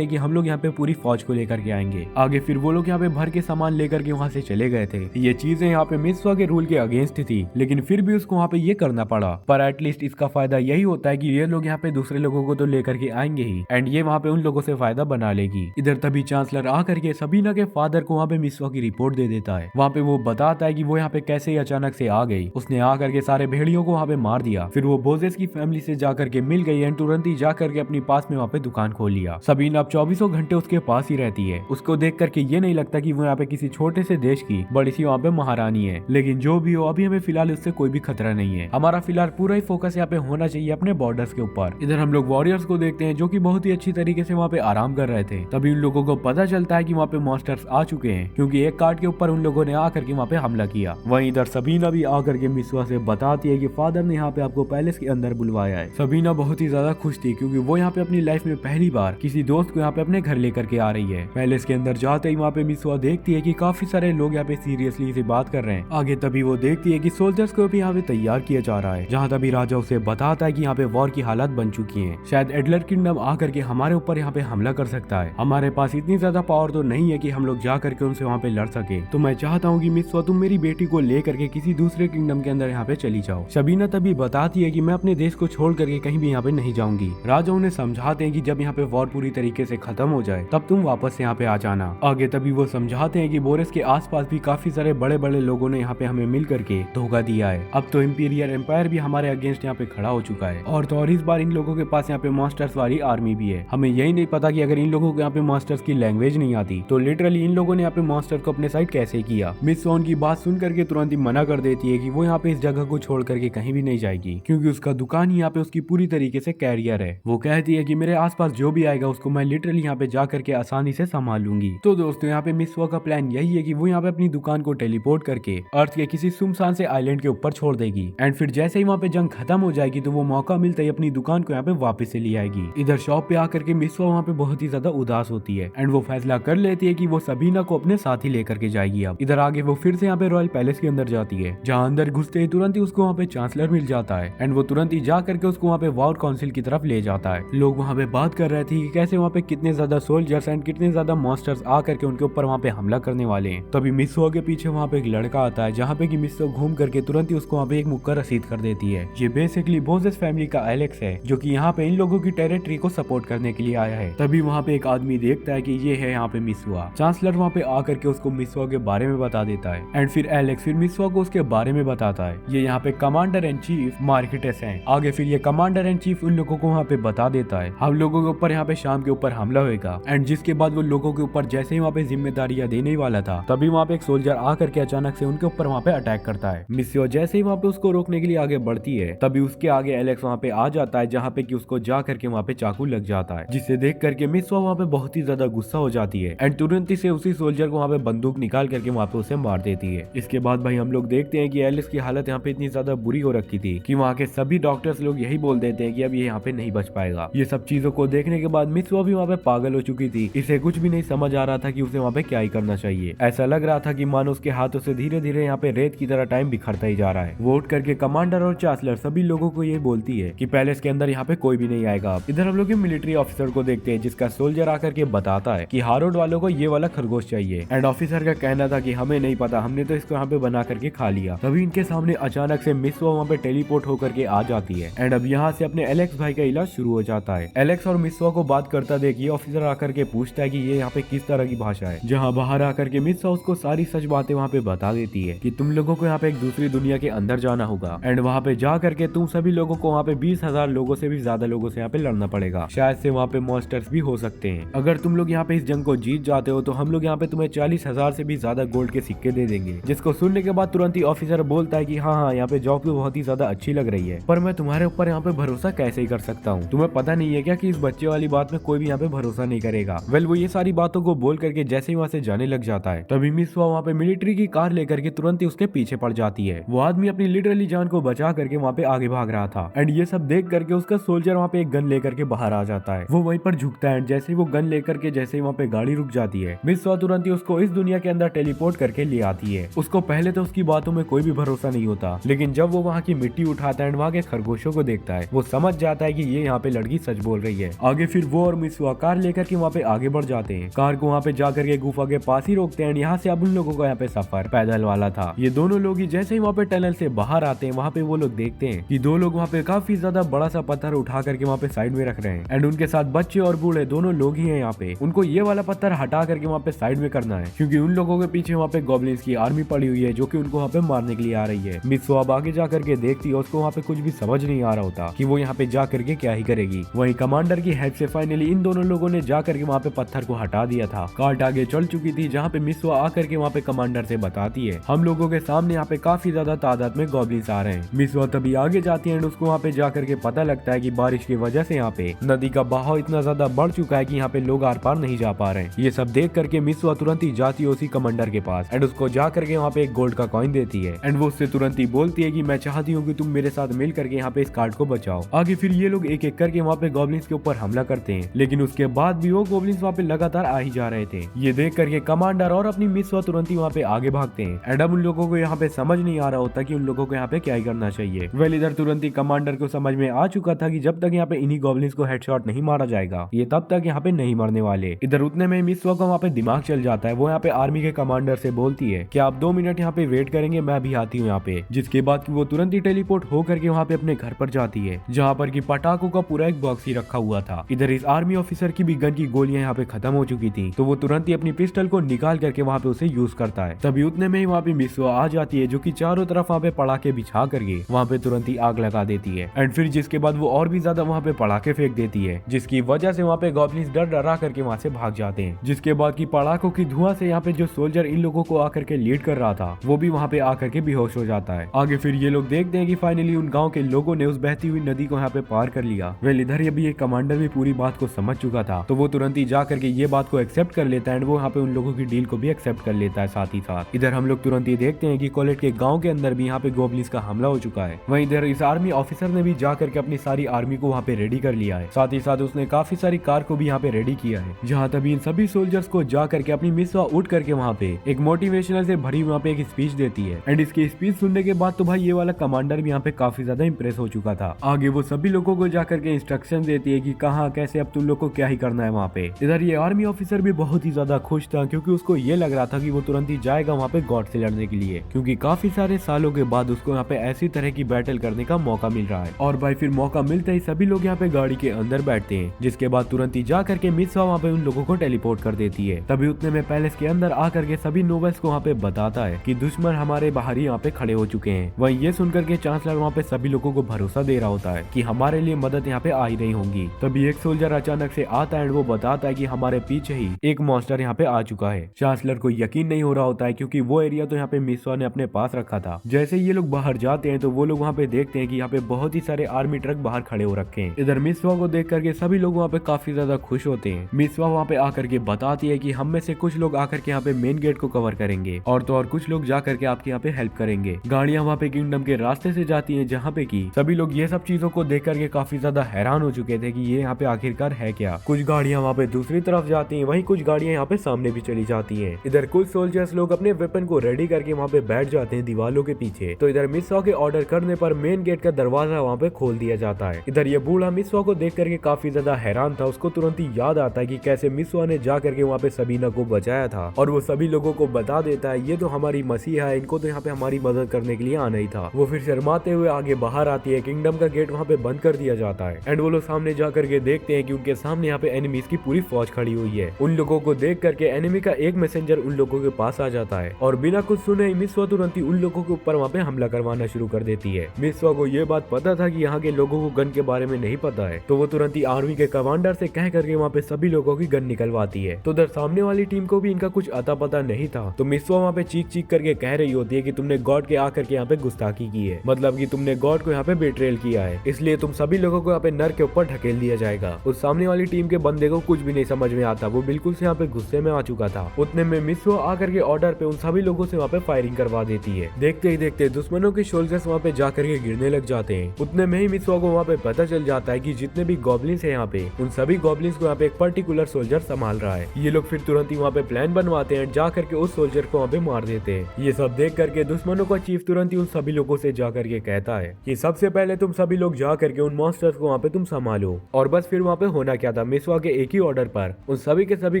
हैं कि हम लोग यहाँ पे पूरी फौज को लेकर के आएंगे। आगे फिर वो लोग यहाँ पे भर के सामान लेकर के वहाँ से चले गए थे। ये चीजें यहाँ पे मिस्वा के रूल के अगेंस्ट थी, लेकिन फिर भी उसको वहाँ पे ये करना पड़ा। पर एटलीस्ट इसका फायदा यही होता है कि ये लोग यहाँ पे दूसरे लोगों को तो लेकर के आएंगे ही एंड ये वहाँ पे उन लोगों से फायदा बना लेगी। इधर तभी चांसलर आकर के सबीना के फादर को वहाँ पे मिस्वा की रिपोर्ट दे देता है। वहाँ पे वो बताता है कि वो यहाँ पे कैसे अचानक से आ गई। उसने आकर के सारे भेड़ियों को वहाँ पे मार दिया। फिर वो बोजेस की फैमिली से जाकर के मिल गई एंड तुरंत ही जाकर के अपनी पास में वहाँ पे दुकान खोल लिया। सबीना अब 24 घंटे उसके पास ही रहती है। उसको देख करके ये नहीं लगता कि वो यहाँ पे किसी छोटे से देश की बड़ी सी वहाँ पे महारानी है। लेकिन जो भी हो, अभी हमें फिलहाल उससे कोई भी खतरा नहीं है। हमारा फिलहाल पूरा ही फोकस यहाँ पे होना चाहिए अपने बॉर्डर्स के ऊपर। इधर हम लोग वॉरियर्स को देखते हैं जो कि बहुत ही अच्छी तरीके से वहाँ पे आराम कर रहे थे। तभी उन लोगों को पता चलता है कि वहाँ पे मॉन्स्टर्स आ चुके हैं, क्योंकि एक कार्ड के ऊपर उन लोगों ने आकर के वहाँ पे हमला किया। वहीं इधर सबीना भी आकर के मिस्वा से बताती है कि फादर ने यहाँ पे आपको पैलेस के अंदर बुलवाया है। सबीना बहुत ही ज्यादा खुश थी, क्योंकि वो यहाँ पे अपनी लाइफ में पहली बार किसी दोस्त को यहाँ पे अपने घर लेकर के आ रही है। पैलेस के अंदर जाते ही वहाँ पे मिस्वा देखती है कि काफी सारे लोग यहाँ पे सीरियसली से बात कर रहे हैं। आगे तभी वो देखती है कि सोल्जर्स को भी यहाँ पे तैयार किया जा रहा है। जहाँ तभी राजा उसे बताता है कि यहाँ पे वॉर की हालत बन चुकी है। शायद एडलर किंगडम आकर के हमारे ऊपर यहाँ पे हमला कर सकता है। हमारे पास इतनी ज्यादा पावर तो नहीं है कि हम लोग जा करके उनसे वहाँ पे लड़ सके। तो मैं चाहता हूँ कि मिस्वा तुम मेरी बेटी को ले करके किसी दूसरे किंगडम के अंदर यहाँ पे चली जाओ। सबीना तभी बताती है कि मैं अपने देश को छोड़ करके कहीं भी यहाँ पे नहीं जाऊंगी। राजा उन्हें समझाते हैं कि जब यहाँ पे वॉर पूरी तरीके से खत्म हो जाए तब तुम वापस यहाँ पे आ जाना। आगे तभी वो समझाते हैं कि बोरिस के आसपास भी काफी सारे बड़े बड़े लोगों ने यहाँ पे हमें मिल करके धोखा दिया है। अब तो इंपीरियल एम्पायर भी हमारे अगेंस्ट यहाँ पे खड़ा हो चुका है। और तो और इस बार इन लोगों के पास यहाँ पे मास्टर्स वाली आर्मी भी है। हमें यही नहीं पता कि अगर इन लोगों को यहाँ पे मास्टर्स की लैंग्वेज नहीं आती तो लिटरली इन लोगों ने यहाँ पे मास्टर को अपने साइड कैसे किया। मिस सोन की बात सुन करके तुरंत ही मना कर देती है कि वो यहाँ पे इस जगह को छोड़ करके कहीं भी नहीं जाएगी, क्योंकि उसका दुकान ही यहाँ पे उसकी पूरी तरीके से कैरियर है। वो कहती है कि मेरे आसपास जो भी आएगा उसको मैं लिटरली यहाँ पे जा करके आसानी से संभाल लूंगी। तो दोस्तों यहाँ पे मिस्वा का प्लान यही है कि वो यहाँ पे अपनी दुकान को टेलीपोर्ट करके अर्थ के किसी सुनसान से आइलैंड के ऊपर छोड़ देगी एंड फिर जैसे ही वहाँ पे जंग खत्म हो जाएगी तो वो मौका मिलता ही अपनी दुकान को यहाँ पे वापस से ले आएगी। इधर शॉप पे आकर के मिस्वा वहाँ पे बहुत ही ज्यादा उदास होती है एंड वो फैसला कर लेती है कि वो सबीना को अपने साथ ही लेकर के जाएगी। अब इधर आगे वो फिर से यहाँ पे रॉयल पैलेस के अंदर जाती है, जहाँ अंदर घुसते ही तुरंत ही उसको वहाँ पे चांसलर मिल जाता है एंड वो तुरंत ही जा करके उसको वहाँ पे वॉर काउंसिल की तरफ ले जाता है। लोग वहाँ पे बात कर रहे थे कि कैसे वहाँ पे कितने ज्यादा सोल्जर्स एंड कितने ज्यादा मॉन्स्टर्स आकर के उनके ऊपर वहाँ पे हमला करने वाले हैं। तभी मिस्वा के पीछे वहाँ पे एक लड़का आता है, जहाँ पे कि मिस्वा घूम करके तुरंत ही उसको वहाँ पे एक मुक्का रसीद कर देती है। ये बेसिकली बोजेस फैमिली का एलेक्स है, जो कि यहाँ पे इन लोगों की टेरिटरी को सपोर्ट करने के लिए आया है। तभी वहाँ पे एक आदमी देखता है कि ये है यहाँ पे मिस्वा। चांसलर वहाँ पे आकर के उसको मिस्वा के बारे में बता देता है एंड फिर एलेक्स फिर मिस्वा को उसके बारे में बताता है। ये यहाँ पे कमांडर एंड चीफ मार्केटेस हैं। आगे फिर ये कमांडर एंड चीफ उन लोगों को वहाँ पे बता देता है हम लोगों के ऊपर यहाँ पे शाम के ऊपर हमला होगा एंड जिसके बाद वो लोगों के ऊपर जैसे ही वहाँ पे जिम्मेदारियां देने वाला था तभी वहाँ पे एक सोल्जर आकर के अचानक से उनके ऊपर वहाँ पे अटैक करता है। मिस्वा जैसे ही वहाँ पे उसको रोकने के लिए आगे बढ़ती है तभी उसके आगे एलेक्स वहाँ पे आ जाता है, जहाँ पे कि उसको जा करके वहाँ पे चाकू लग जाता है, जिसे देख करके मिस्वा वहाँ पे बहुत ही ज्यादा गुस्सा हो जाती है एंड तुरंत ही से उसी सोल्जर को वहाँ पे बंदूक निकाल करके वहाँ पे उसे मार देती है। इसके बाद भाई हम लोग देखते हैं कि एलेक्स की हालत यहाँ पे इतनी ज्यादा बुरी हो रखी थी कि वहाँ के सभी डॉक्टर्स लोग यही बोल देते हैं कि अब ये यहाँ पे नहीं बच पाएगा। ये सब चीजों को देखने के बाद मिस्वा भी वहाँ पे पागल हो चुकी थी। इसे कुछ भी नहीं समझ आ रहा था कि उसे वहाँ पे क्या ही करना चाहिए। ऐसा लग रहा था कि मानो उसके हाथों से धीरे धीरे यहाँ पे रेत की तरह टाइम बिखरता ही जा रहा है। वो उठ करके कमांडर और चांसलर सभी लोगों को ये बोलती है कि पैलेस के अंदर यहाँ पे कोई भी नहीं आएगा। इधर हम लोग मिलिट्री ऑफिसर को देखते हैं, जिसका सोल्जर आकर के बताता है कि हारोड वालों को ये वाला खरगोश चाहिए एंड ऑफिसर का कहना था कि हमें नहीं पता, हमने तो इसको यहाँ पे बना करके खा लिया। तभी इनके सामने अचानक से मिस्वा वहाँ पे टेलीपोर्ट होकर के आ जाती है एंड अब यहाँ से अपने एलेक्स भाई का इलाज शुरू हो जाता है। एलेक्स और मिस्वा को बात करता देखिए ऑफिसर आकर के पूछता है कि ये यहाँ पे किस तरह की भाषा है, जहाँ बाहर आकर के मिस्वा उसको सारी सच बातें वहाँ पे बता देती है कि तुम लोगों को यहाँ पे एक दूसरी दुनिया के अंदर जाना होगा एंड वहाँ पे जा करके तुम सभी लोगों को वहाँ पे 20,000 लोगों से भी ज्यादा लोगों से यहाँ पे लड़ना पड़ेगा। शायद से वहाँ पे मॉन्स्टर्स भी हो सकते हैं। अगर तुम लोग यहाँ पे इस जंग को जीत जाते हो तो हम लोग यहाँ पे तुम्हें 40,000 से भी ज्यादा गोल्ड के सिक्के दे देंगे। जिसको सुनने के बाद तुरंत ही ऑफिसर बोलता है कि हाँ यहाँ पे जॉब भी बहुत ही ज्यादा अच्छी लग रही है, पर मैं तुम्हारे ऊपर यहाँ पे भरोसा कैसे ही कर सकता हूँ। तुम्हें पता नहीं है क्या कि इस बच्चे वाली बात में कोई भी यहाँ पे भरोसा नहीं करेगा। वेल वो ये सारी बातों को बोल करके जैसे ही वहाँ से जाने लग जाता है तभी मिस्वा वहाँ पे मिलिट्री की कार लेकर के तुरंत ही उसके पीछे पड़ जाती है। वो आदमी अपनी लिटरली जान को बचा करके वहाँ पे आगे भाग रहा था एंड ये सब देख करके उसका सोल्जर वहाँ पे एक गन लेकर के बाहर आ जाता है। वो वहीं पर झुकता है, जैसे ही वो गन लेकर के जैसे ही वहाँ पे गाड़ी रुक जाती है मिस्वा तुरंत ही उसको इस दुनिया के अंदर टेलीपोर्ट करके ले आती है। उसको पहले तो उसकी बातों में कोई भी भरोसा नहीं होता, लेकिन जब वो वहाँ की मिट्टी उठाता है एंड वहाँ के खरगोश होशों को देखता है वो समझ जाता है कि ये यहाँ पे लड़की सच बोल रही है। आगे फिर वो और मित्सुआ कार लेकर के वहाँ पे आगे बढ़ जाते हैं। कार को वहाँ पे जाकर के गुफा के पास ही रोकते हैं। यहाँ से अब उन लोगों का यहाँ पे सफर पैदल वाला था। ये दोनों लोग ही जैसे ही वहाँ पे टनल से बाहर आते हैं वहाँ पे वो लोग देखते हैं कि दो लोग वहाँ पे काफी ज्यादा बड़ा सा पत्थर उठा करके वहाँ पे साइड में रख रहे हैं एंड उनके साथ बच्चे और बूढ़े दोनों लोग ही हैं। यहाँ पे उनको ये वाला पत्थर हटा करके वहाँ पे साइड में करना है क्योंकि उन लोगों के पीछे वहाँ पे गॉब्लिन्स की आर्मी पड़ी हुई है जो कि उनको वहाँ पे मारने के लिए आ रही है। मित्सुआ अब आगे जा करके देखती है, उसको वहाँ पे कुछ भी समझ नहीं आ रहा होता कि वो यहाँ पे जा करके क्या ही करेगी। वहीं कमांडर की हेल्प से फाइनली इन दोनों लोगों ने जा करके वहाँ पे पत्थर को हटा दिया था। कार्ट आगे चल चुकी थी जहाँ पे मित्सुआ आकर के वहाँ पे कमांडर से बताती है हम लोगों के सामने यहाँ पे काफी ज्यादा तादाद में गॉब्लिन्स आ रहे हैं। मित्सुआ तभी आगे जाती है एंड उसको वहाँ पे जा करके पता लगता है कि बारिश की वजह से यहाँ पे नदी का बहाव इतना ज्यादा बढ़ चुका है कि यहाँ पे लोग आर पार नहीं जा पा रहे हैं। ये सब देख करके मित्सुआ तुरंत ही जाती है उसी कमांडर के पास एंड उसको जा करके वहाँ पे एक गोल्ड का कॉइन देती है एंड वो उससे तुरंत ही बोलती है कि मैं चाहती हूँ कि तुम मेरे साथ मिल करके यहाँ पे इस कार्ड को बचाओ। आगे फिर ये लोग एक एक करके वहाँ पे गॉब्लिन्स के ऊपर हमला करते हैं लेकिन उसके बाद भी वो गॉब्लिन्स वहाँ पे लगातार आ ही जा रहे थे। ये देख करके कमांडर और अपनी मित्सुआ तुरंत ही वहाँ पे आगे भागते हैं एंड अब उन लोगों को यहाँ पे समझ नहीं आ रहा होता कि उन लोगों को यहाँ पे क्या ही करना चाहिए। वेल इधर तुरंत ही कमांडर को समझ में आ चुका था कि जब तक यहाँ पे इन्हीं गॉब्लिन्स को हेडशॉट नहीं मारा जाएगा ये तब तक यहाँ पे नहीं मरने वाले। इधर उतने में मित्सुआ को वहाँ पे दिमाग चल जाता है। वो यहाँ पे आर्मी के कमांडर से बोलती है कि आप 2 मिनट यहाँ पे वेट करेंगे, मैं भी आती हूँ यहाँ पे। जिसके बाद वो तुरंत ही टेलीपोर्ट हो करके वहाँ पे अपने घर पर जाती है जहाँ पर की पटाखों का पूरा एक बॉक्स ही रखा हुआ था। इधर इस आर्मी ऑफिसर की भी गन की गोलियां यहाँ पे खत्म हो चुकी थी तो वो तुरंत ही अपनी पिस्टल को निकाल करके वहाँ पे उसे यूज करता है। तभी उतने में ही वहाँ पे मित्सुआ आ जाती है जो कि चारों तरफ वहाँ पे पटाखे बिछा करके वहाँ पे तुरंत ही आग लगा देती है एंड फिर जिसके बाद वो और भी ज्यादा वहाँ पे पटाखे फेंक देती है जिसकी वजह से वहाँ पे गॉब्लिन्स डर डरा करके वहाँ से भाग जाते हैं। जिसके बाद की पटाखों की धुआं से यहाँ पे जो सोल्जर इन लोगों को आकर के लीड कर रहा था वो भी वहाँ पे आकर के बेहोश हो जाता है। आगे फिर ये लोग देखते हैं कि फाइनली उन गाँव के लोगों ने उस बहती हुई नदी को यहाँ पे पार कर लिया। वेल इधर ये कमांडर भी पूरी बात को समझ चुका था तो वो तुरंत ही जा करके ये बात को एक्सेप्ट कर लेता है एंड वो यहाँ पे उन लोगों की डील को भी एक्सेप्ट कर लेता है। साथ ही साथ इधर हम लोग तुरंत ही देखते हैं कि कोलेट के गांव के अंदर भी यहाँ पे गॉब्लिन्स का हमला हो चुका है। वहीं इधर इस आर्मी ऑफिसर ने भी जा करके अपनी सारी आर्मी को वहाँ पे रेडी कर लिया है। साथ ही साथ उसने काफी सारी कार को भी यहाँ पे रेडी किया है जहाँ तभी इन सभी सोल्जर्स को जा करके अपनी मित्सुआ उठ करके वहाँ पे एक मोटिवेशनल से भरी वहाँ पे एक स्पीच देती है एंड इसकी स्पीच सुनने के बाद तो भाई ये वाला कमांडर भी यहाँ पे काफी ज्यादा इंप्रेस हो चुका था। आगे वो सभी लोगों को जा करके इंस्ट्रक्शन देती है कि कहाँ कैसे अब तुम लोग को क्या ही करना है वहाँ पे। इधर ये आर्मी ऑफिसर भी बहुत ही ज्यादा खुश था क्योंकि उसको ये लग रहा था कि वो तुरंत ही जाएगा वहाँ पे गॉड से लड़ने के लिए क्योंकि काफी सारे सालों के बाद उसको यहाँ पे ऐसी तरह की बैटल करने का मौका मिल रहा है। और भाई फिर मौका मिलते ही सभी लोग यहाँ पे गाड़ी के अंदर बैठते हैं जिसके बाद तुरंत ही जा करके मित्सुआ वहाँ पे उन लोगों को टेलीपोर्ट कर देती है। तभी उतने में पैलेस के अंदर आकर के सभी नोबल्स को वहाँ पे बताता है कि दुश्मन हमारे बाहर ही यहाँ पे खड़े हो चुके हैं। वहीं ये सुनकर के चांसलर वहाँ पे सभी लोगों को भरोसा दे रहा होता है कि हमारे लिए मदद यहाँ पे आ ही रही होंगी। तभी एक सोल्जर अचानक से आता है और वो बताता है कि हमारे पीछे ही एक मॉन्स्टर यहाँ पे आ चुका है। चांसलर को यकीन नहीं हो रहा होता है क्योंकि वो एरिया तो यहाँ पे मित्सुआ ने अपने पास रखा था। जैसे ये लोग बाहर जाते हैं तो वो लोग वहाँ पे देखते हैं कि यहाँ पे बहुत ही सारे आर्मी ट्रक बाहर खड़े हो रखे हैं। इधर मित्सुआ को देख करके सभी लोग वहाँ पे काफी ज्यादा खुश होते हैं। मित्सुआ वहाँ पे आकर के बताती है कि हम में से कुछ लोग आकर के यहाँ पे मेन गेट को कवर करेंगे और तो और कुछ लोग जा करके आपके यहाँ पे हेल्प करेंगे। गाड़ियाँ वहाँ पे किंगडम के रास्ते से जाती है जहाँ पे की सभी लोग ये सब चीजों को देख करके काफी ज्यादा हैरान हो चुके थे कि ये यहाँ पे आखिरकार है क्या। कुछ गाड़ियाँ वहाँ पे दूसरी तरफ जाती हैं, वहीं कुछ गाड़ियाँ यहाँ पे सामने भी चली जाती हैं। इधर कुछ सोल्जर्स लोग अपने वेपन को रेडी करके वहाँ पे बैठ जाते हैं दीवारों के पीछे। तो इधर मित्सुआ के ऑर्डर करने पर मेन गेट का दरवाजा वहाँ पे खोल दिया जाता है। इधर ये बूढ़ा मित्सुआ को देख करके काफी ज्यादा हैरान था। उसको तुरंत ही याद आता है कि कैसे मित्सुआ ने जा करके वहाँ पे सबीना को बचाया था और वो सभी लोगों को बता देता है ये तो हमारी मसीहा है, इनको तो यहाँ पे हमारी मदद करने के लिए आना ही था। वो फिर शर्माते हुए आगे बाहर आती है। किंगडम का गेट वहाँ पे बंद कर दिया जाता है एंड वो लोग सामने जा करके देखते हैं कि उनके सामने यहाँ पे एनिमीज की पूरी फौज खड़ी हुई है। उन लोगों को देख करके एनिमी का एक मैसेंजर उन लोगों के पास आ जाता है और बिना कुछ सुने मित्सुआ तुरंत ही उन लोगों के ऊपर वहाँ पे हमला करवाना शुरू कर देती है। मित्सुआ को ये बात पता था कि यहाँ के लोगों को गन के बारे में नहीं पता है तो वो तुरंत ही आर्मी के कमांडर से कह करके वहाँ पे सभी लोगों की गन निकलवाती है। तो उधर सामने वाली टीम को भी इनका कुछ अता पता नहीं था तो मित्सुआ वहाँ पे चीख चीख करके कह रही होती है कि तुमने गॉड के आकर के यहाँ पे गुस्ताखी की है, मतलब कि तुमने गॉड को यहाँ पे बेट्रेल किया है, इसलिए तुम सभी लोगों को यहाँ पे नर के ऊपर ढकेल दिया जाएगा। उस सामने वाली टीम के बंदे को कुछ भी नहीं समझ में आता, वो बिल्कुल से यहाँ पे गुस्से में आ चुका था। उतने में मित्सुआ आकर के ऑर्डर पे उन सभी लोगों से वहाँ पे फायरिंग करवा देती है। देखते ही देखते दुश्मनों के शोल्जर्स वहाँ पे जाकर के गिरने लग जाते हैं। उतने में ही मित्सुआ को वहाँ पे पता चल जाता है कि जितने भी गॉब्लिन्स है यहाँ पे उन सभी गॉब्लिन्स को यहाँ पे एक पर्टिकुलर सोल्जर संभाल रहा है। ये लोग फिर तुरंत ही वहाँ पे प्लान बनवाते हैं, जा करके उस सोल्जर को वहाँ पे मार देते हैं। ये सब देख करके दुश्मनों का चीफ तुरंत ही उन सभी लोगों से जा करके कहता है कि सबसे उससे पहले तुम सभी लोग जा करके उन मॉन्स्टर्स को वहाँ पे तुम संभालो। और बस फिर वहाँ पे होना क्या था, मिसवा के एक ही ऑर्डर पर उन सभी के सभी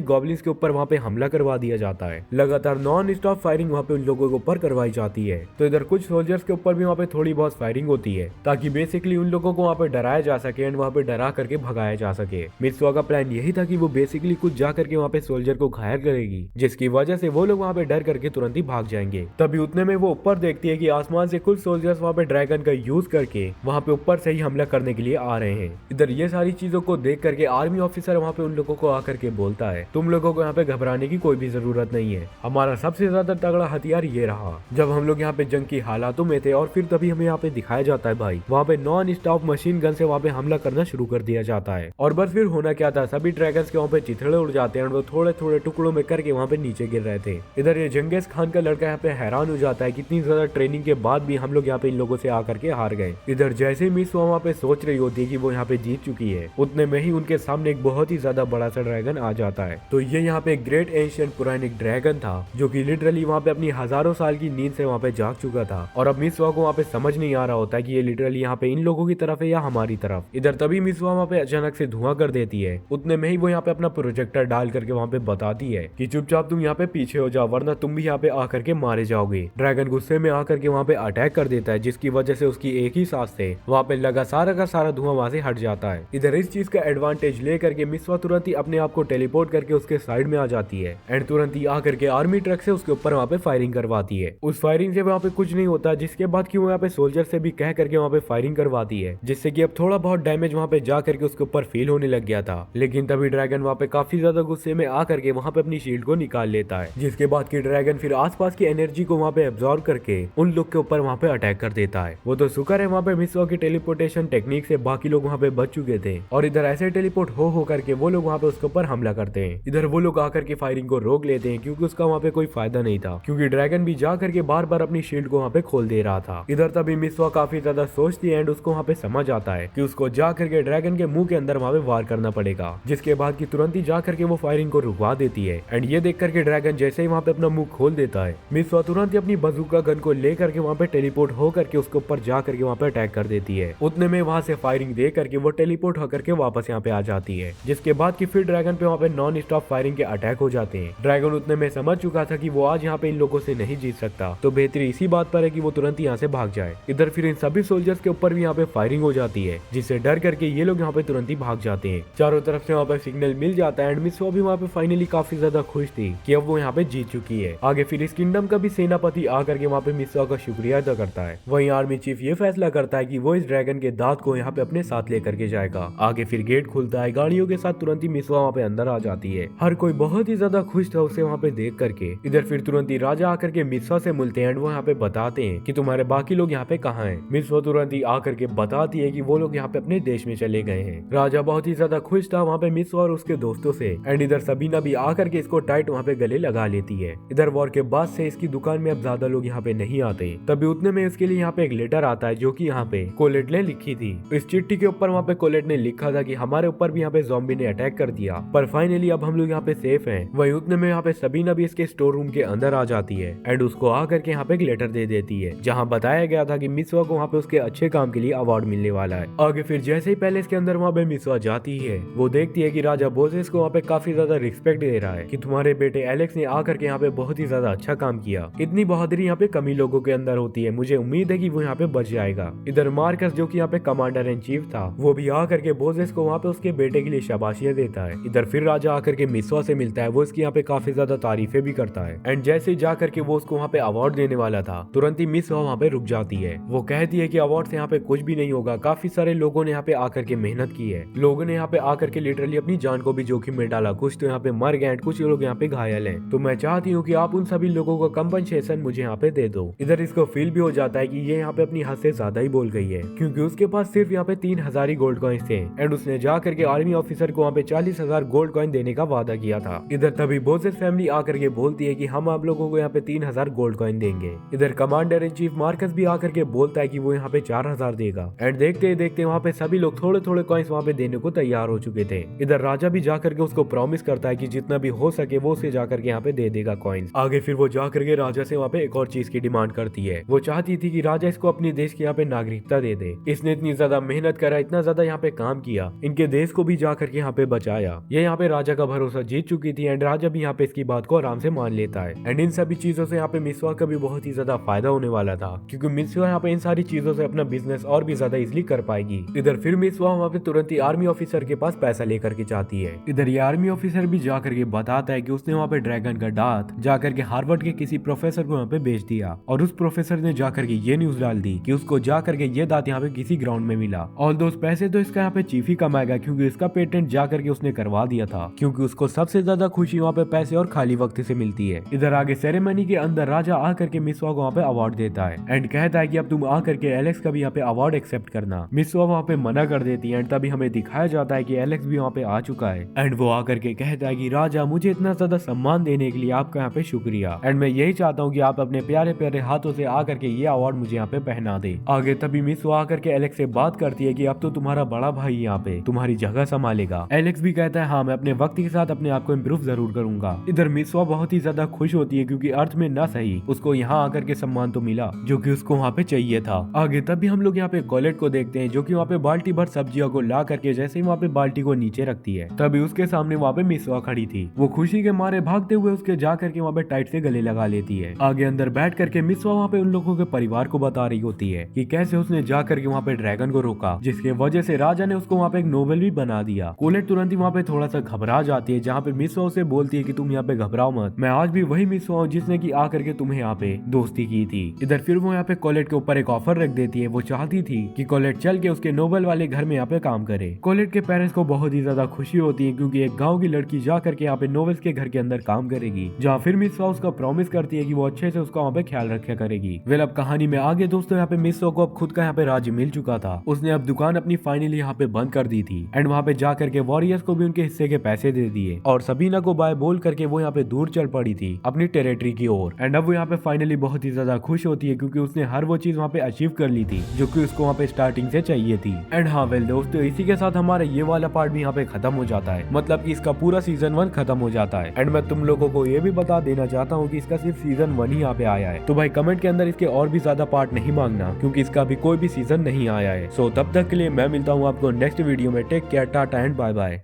गॉब्लिन्स के ऊपर वहाँ पे हमला करवा दिया जाता है। लगातार नॉन स्टॉप फायरिंग वहाँ पे उन लोगों के ऊपर करवाई जाती है। तो इधर कुछ सोल्जर्स के ऊपर भी वहाँ पे थोड़ी बहुत फायरिंग होती है ताकि बेसिकली उन लोगों को वहाँ पे डराया जा सके एंड वहाँ पे डरा करके भगाया जा सके। मिसवा का प्लान यही था कि वो बेसिकली कुछ जा करके वहाँ पे सोल्जर को घायल करेगी, जिसकी वजह से वो लोग वहाँ पे डर करके तुरंत ही भाग जाएंगे। तभी उतने में वो ऊपर देखती है कि आसमान से कुछ सोल्जर्स वहाँ पे ड्रैगन का यूज करके वहाँ पे ऊपर से ही हमला करने के लिए आ रहे हैं। इधर ये सारी चीजों को देख करके आर्मी ऑफिसर वहाँ पे उन लोगों को आकर के बोलता है, तुम लोगों को यहाँ पे घबराने की कोई भी जरूरत नहीं है, हमारा सबसे ज्यादा तगड़ा हथियार ये रहा। जब हम लोग यहाँ पे जंग की हालातों में थे और फिर तभी हमें यहाँ पे दिखाया जाता है भाई वहाँ पे नॉन स्टॉप मशीन गन से वहाँ पे हमला करना शुरू कर दिया जाता है। और बस फिर होना क्या था, सभी ड्रैगन्स के वहाँ पे चिथड़े उड़ जाते हैं और वो थोड़े थोड़े टुकड़ों में करके वहाँ पे नीचे गिर रहे थे। इधर ये जंगेज खान का लड़का यहाँ पे हैरान हो जाता है कि इतनी ज्यादा ट्रेनिंग के बाद भी हम लोग यहाँ पे इन लोगों से आकर के हार गए। इधर जैसे मिस वहाँ पे सोच रही होती है कि वो यहाँ पे जीत चुकी है, उतने में ही उनके सामने एक बहुत ही ज्यादा बड़ा सा ड्रैगन आ जाता है। तो ये यहाँ पे ग्रेट एंशिएंट पुरानिक ड्रैगन था जो कि लिटरली वहाँ पे अपनी हजारों साल की नींद से वहाँ पे जाग चुका था। और अब मिसवा को वहाँ पे समझ नहीं आ रहा होता है कि ये लिटरली यहाँ पे इन लोगों की तरफ है या हमारी तरफ। इधर तभी मिसवा वहाँ पे अचानक से धुआं कर देती है। उतने में ही वो यहाँ पे अपना प्रोजेक्टर डाल करके वहाँ पे बताती है कि चुपचाप तुम यहाँ पे पीछे हो जाओ वरना तुम भी यहाँ पे आकर के मारे जाओगे। ड्रैगन गुस्से में आकर के वहाँ पे अटैक कर देता है, जिसकी वजह से उसकी एक ही सांस से वहाँ पे लगा सारा का सारा धुआं वहाँ से हट जाता है। इधर इस चीज का एडवांटेज ले करके मिसवा तुरंत ही अपने आप को टेलीपोर्ट करके उसके साइड में आ जाती है एंड तुरंत ही आकर के आर्मी ट्रक से उसके ऊपर वहाँ पे फायरिंग करवाती है। उस फायरिंग से वहाँ पे कुछ नहीं होता, जिसके बाद की वो यहाँ पे सोल्जर से भी कह करके वहाँ पे फायरिंग करवाती है, जिससे कि अब थोड़ा बहुत डैमेज वहाँ पे जा करके उसके ऊपर फील होने लग गया था। लेकिन तभी ड्रैगन वहाँ पे काफी ज्यादा गुस्से में आकर के वहाँ पे अपनी शील्ड को निकाल लेता है, जिसके बाद की ड्रैगन फिर आसपास की एनर्जी को वहाँ पे एब्जॉर्ब करके उन लोग के ऊपर वहाँ पे अटैक कर देता है। वो तो शुक्र है वहाँ पे मिसवा की टेलीपोर्टेशन टेक्निक से बाकी लोग वहाँ पे बच चुके थे और इधर ऐसे टेलीपोर्ट हो करके वो लोग वहाँ पे उसके ऊपर हमला करते हैं। इधर वो लोग आकर के फायरिंग को रोक लेते हैं क्योंकि उसका वहाँ पे कोई फायदा नहीं था, क्योंकि ड्रैगन भी जा करके बार बार अपनी शील्ड को वहाँ पे खोल दे रहा था। इधर तभी मिसवा काफी ज्यादा सोचती है एंड उसको वहाँ पे समझ आता है कि उसको जा करके ड्रैगन के मुंह के अंदर वहाँ पे वार करना पड़ेगा, जिसके बाद की तुरंत ही जा करके वो फायरिंग को रुकवा देती है। एंड ये देख करके ड्रैगन जैसे ही वहाँ पे अपना मुंह खोल देता है, मिसवा तुरंत ही अपनी बंदूक गन को लेकर के वहाँ पे टेलीपोर्ट हो करके उसके ऊपर जा करके वहाँ पे अटैक कर देती है। उतने में वहाँ से फायरिंग दे करके वो टेलीपोर्ट होकर के वापस यहाँ पे आ जाती है, जिसके बाद की फिर ड्रैगन पे वहाँ पे नॉन स्टॉप फायरिंग के अटैक हो जाते हैं। ड्रैगन उतने में समझ चुका था कि वो आज यहाँ पे इन लोगों से नहीं जीत सकता, तो बेहतरी इसी बात पर है कि वो तुरंत यहाँ से भाग जाए। इधर फिर इन सभी सोल्जर्स के ऊपर भी यहाँ पे फायरिंग हो जाती है, जिससे डर करके ये लोग यहाँ पे तुरंत ही भाग जाते हैं। चारों तरफ से वहाँ पे सिग्नल मिल जाता है एंड मिसवा भी वहाँ पे फाइनली काफी ज्यादा खुश थी कि अब वो यहाँ पे जीत चुकी है। आगे फिर इस किंगडम का भी सेनापति आकर के वहाँ पे मिसवा का शुक्रिया अदा करता है। वहीं आर्मी चीफ ये फैसला करता है कि वो इस ड्रैगन के दांत को यहाँ पे अपने साथ लेकर के जाएगा। आगे फिर गेट खुलता है, गाड़ियों के साथ तुरंत ही मिसवा वहाँ पे अंदर आ जाती है। हर कोई बहुत ही ज्यादा खुश था उसे वहाँ पे देख करके। इधर फिर तुरंत ही राजा आकर के मिसवा से मिलते हैं एंड वो यहाँ पे बताते हैं कि तुम्हारे बाकी लोग यहाँ पे कहाँ हैं। मिसवा तुरंत ही आकर के बताती है कि वो लोग यहाँ पे अपने देश में चले गए हैं। राजा बहुत ही ज्यादा खुश था वहाँ पे मिसवा और उसके दोस्तों से एंड इधर सबीना भी आकर के इसको टाइट वहाँ पे गले लगा लेती है। इधर वॉर के बाद से इसकी दुकान में अब ज्यादा लोग यहाँ पे नहीं आते। तभी उतने में इसके लिए यहाँ पे एक लेटर आता है जो कि यहाँ पे कोलेट ने लिखी थी। इस चिट्ठी के ऊपर वहाँ पे कोलेट ने लिखा था कि हमारे ऊपर भी यहाँ पे ज़ॉम्बी ने अटैक कर दिया, पर फाइनली अब हम लोग यहाँ पे सेफ हैं। वहीं उतने में यहाँ पे सबीना भी इसके स्टोर रूम के अंदर आ जाती है एंड उसको आकर के यहाँ पे एक लेटर दे देती है जहाँ बताया गया था कि मिसवा को वहाँ पे उसके अच्छे काम के लिए अवार्ड मिलने वाला है। आगे फिर जैसे ही पैलेस के अंदर वहाँ पे मिसवा जाती है, वो देखती है कि राजा बोसेस को वहाँ पे काफी ज्यादा रिस्पेक्ट दे रहा है कि तुम्हारे बेटे एलेक्स ने आकर के यहाँ पे बहुत ही ज्यादा अच्छा काम किया। इतनी बहादुरी यहाँ पे कमी लोगों के अंदर होती है, मुझे उम्मीद है कि वो यहाँ पे बच जाएगा। इधर मार्कस जो कि यहाँ पे कमांडर इन चीफ था, वो भी आकर के बोसेस को वहाँ पे उसके बेटे के लिए शाबाशियां देता है। इधर फिर राजा आकर के मिसवा से मिलता है, वो इसकी यहाँ पे काफी ज्यादा तारीफें भी करता है एंड जैसे ही जा करके वो उसको वहाँ पे अवार्ड देने वाला था, तुरंत ही मिसवा वहाँ पे रुक जाती है। वो कहती है कि अवार्ड से यहाँ पे कुछ भी नहीं होगा, काफी सारे लोगों ने यहाँ पे आकर के मेहनत की है, लोगों ने यहाँ पे आकर के लिटरली अपनी जान को भी जोखिम में डाला, कुछ तो यहाँ पे मर गए, कुछ लोग यहाँ पे घायल हैं, तो मैं चाहती हूँ कि आप उन सभी लोगों को कंपनसेशन मुझे यहाँ पे दे दो। इधर इसको फील भी हो जाता है कि ये यहाँ पे अपनी हद से ज्यादा ही बोल गई है, क्योंकि उसके पास सिर्फ यहाँ पे 3000 ही गोल्ड कॉइन्स थे एंड उसने जा करके आर्मी ऑफिसर को वहाँ पे 40,000 गोल्ड कॉइन देने का वादा किया था। इधर तभी बोसेस फैमिली आकर के बोलती है कि हम आप लोगों को यहाँ पे 3000 गोल्ड कॉइन देंगे। इधर कमांडर इन चीफ मार्कस भी आकर के बोलता है कि वो यहाँ पे 4000 देगा एंड देखते देखते वहाँ पे सभी लोग थोड़े थोड़े कॉइन्स वहाँ पे देने को तैयार हो चुके थे। इधर राजा भी जा करके उसको प्रॉमिस करता है कि जितना भी हो सके वो उसे जा करके यहाँ पे दे देगा कॉइन्स। आगे फिर वो जा करके राजा से वहाँ पे एक और चीज की डिमांड करती है, वो चाहती थी कि राजा इसको अपने देश के यहाँ पे नागरिकता दे दे। इसने इतनी ज्यादा मेहनत करा, इतना ज्यादा यहाँ पे काम किया, इनके देश को भी जा करके यहाँ पे बचाया। ये यहाँ पे राजा का भरोसा जीत चुकी थी एंड राजा भी यहाँ पे इसकी बात को आराम से मान लेता है। एंड इन सभी चीजों से यहाँ पे मिसवा का भी बहुत ही ज्यादा फायदा होने वाला था, क्योंकि मिसवा यहाँ पे इन सारी चीजों से अपना बिजनेस और भी ज्यादा इजिली कर पाएगी। इधर फिर मिसवा वहाँ पे तुरंत ही आर्मी ऑफिसर के पास पैसा लेकर के जाती है। इधर ये आर्मी ऑफिसर भी जा करके बताता है कि उसने वहाँ पे ड्रैगन का दांत जा करके हार्वर्ड के किसी प्रोफेसर को यहाँ पे बेच दिया, और उस प्रोफेसर ने जा करके ये न्यूज डाल दी कि उसको जा करके ये दांत यहाँ पे किसी ग्राउंड में मिला। और दोस्त पैसे तो इसका यहाँ पे चीफ ही कमाएगा, क्योंकि इसका पेटेंट जा करके उसने करवा दिया था, क्योंकि उसको सबसे ज्यादा खुशी वहाँ पे पैसे और खाली वक्त से मिलती है। इधर आगे सेरेमनी के अंदर राजा आकर के मिसवा को वहाँ पे अवार्ड देता है एंड कहता है कि अब तुम आकर के एलेक्स का भी यहाँ पे अवार्ड एक्सेप्ट करना। मिसवा वहाँ पे मना कर देती है एंड तभी हमें दिखाया जाता है कि एलेक्स भी वहाँ पे आ चुका है एंड वो आकर के कहता है कि राजा, मुझे इतना ज्यादा सम्मान देने के लिए आपका यहाँ पे शुक्रिया, एंड मैं यही चाहता हूँ कि आप अपने प्यारे प्यारे हाथों से आकर के ये अवार्ड मुझे यहाँ पे पहना दे। आगे तभी मिसवा आकर के एलेक्स से बात करती है कि अब तो तुम्हारा बड़ा भाई यहाँ पे तुम्हारी जगह संभालेगा। एलेक्स भी कहता है हाँ, मैं अपने वक्त के साथ अपने आप को इम्प्रूव जरूर करूंगा। इधर मिसवा बहुत ही ज्यादा खुश होती है, क्योंकि अर्थ में ना सही उसको यहाँ आकर के सम्मान तो मिला जो कि उसको वहाँ पे चाहिए था। आगे तभी हम लोग यहाँ पे कॉलेट को देखते हैं, जो कि वहाँ पे बाल्टी भर सब्जियों को ला करके जैसे ही वहाँ पे बाल्टी को नीचे रखती है, तभी उसके सामने वहाँ पे मिसवा खड़ी थी। वो खुशी के मारे भागते हुए उसके जा करके वहाँ पे टाइट से गले लगा लेती है। आगे अंदर बैठ करके मिसवा वहाँ पे उन लोगों के परिवार को बता रही होती है कि कैसे उसने जा करके वहाँ पे ड्रैगन को रोका, जिसके वजह से राजा ने उसको वहाँ पे एक नोबेल भी बना दिया। कोलेट तुरंत ही वहाँ पे थोड़ा सा घबरा जाती है, जहाँ पे मिसवा उसे बोलती है कि तुम यहाँ पे घबराओ मत, मैं आज भी वही मिसवा हूँ जिसने की आकर के तुम्हें यहाँ पे दोस्ती की थी। इधर फिर वो यहाँ पे कोलेट के ऊपर एक ऑफर रख देती है। वो चाहती थी कि कोलेट चल के उसके नोबेल वाले घर में यहाँ पे काम करे। कोलेट के पेरेंट्स को बहुत ही ज्यादा खुशी होती है, क्योंकि एक गाँव की लड़की जा करके यहाँ पे नोवेल्स के घर के अंदर काम करेगी, जहाँ फिर मिसवा उसका प्रॉमिस करती है कि वो अच्छे से उसका वहाँ पे ख्याल रखा करेगी। वेल अब कहानी में आगे दोस्तों यहाँ पे मिसवा को अब खुद का यहाँ पे राज्य मिल चुका था। उसने अब दुकान अपनी फाइनली यहाँ पे बंद कर दी थी एंड वहाँ पे जा करके वॉरियर्स को भी उनके हिस्से के पैसे दे दिए, और सबीना को बाय बोल करके वो यहाँ पे दूर चल पड़ी थी अपनी टेरिटरी की ओर। एंड अब वो यहाँ पे फाइनली बहुत ही ज्यादा खुश होती है, क्योंकि उसने हर वो चीज वहाँ पे अचीव कर ली थी जो कि उसको वहाँ पे स्टार्टिंग से चाहिए थी। एंड हाँ वेल दोस्तों, इसी के साथ हमारा ये वाला पार्ट भी यहाँ पे खत्म हो जाता है, मतलब कि इसका पूरा सीजन 1 खत्म हो जाता है। एंड मैं तुम लोगों को ये भी बता देना चाहता हूँ कि इसका सिर्फ सीजन 1 ही यहाँ पे आया है, तो भाई कमेंट के अंदर इसके और भी ज्यादा पार्ट नहीं मांगना, क्योंकि इसका अभी कोई भी सीजन नहीं आया है। सो तब तक के लिए मैं मिलता हूँ आपको नेक्स्ट वीडियो में। Take care, tata and bye bye.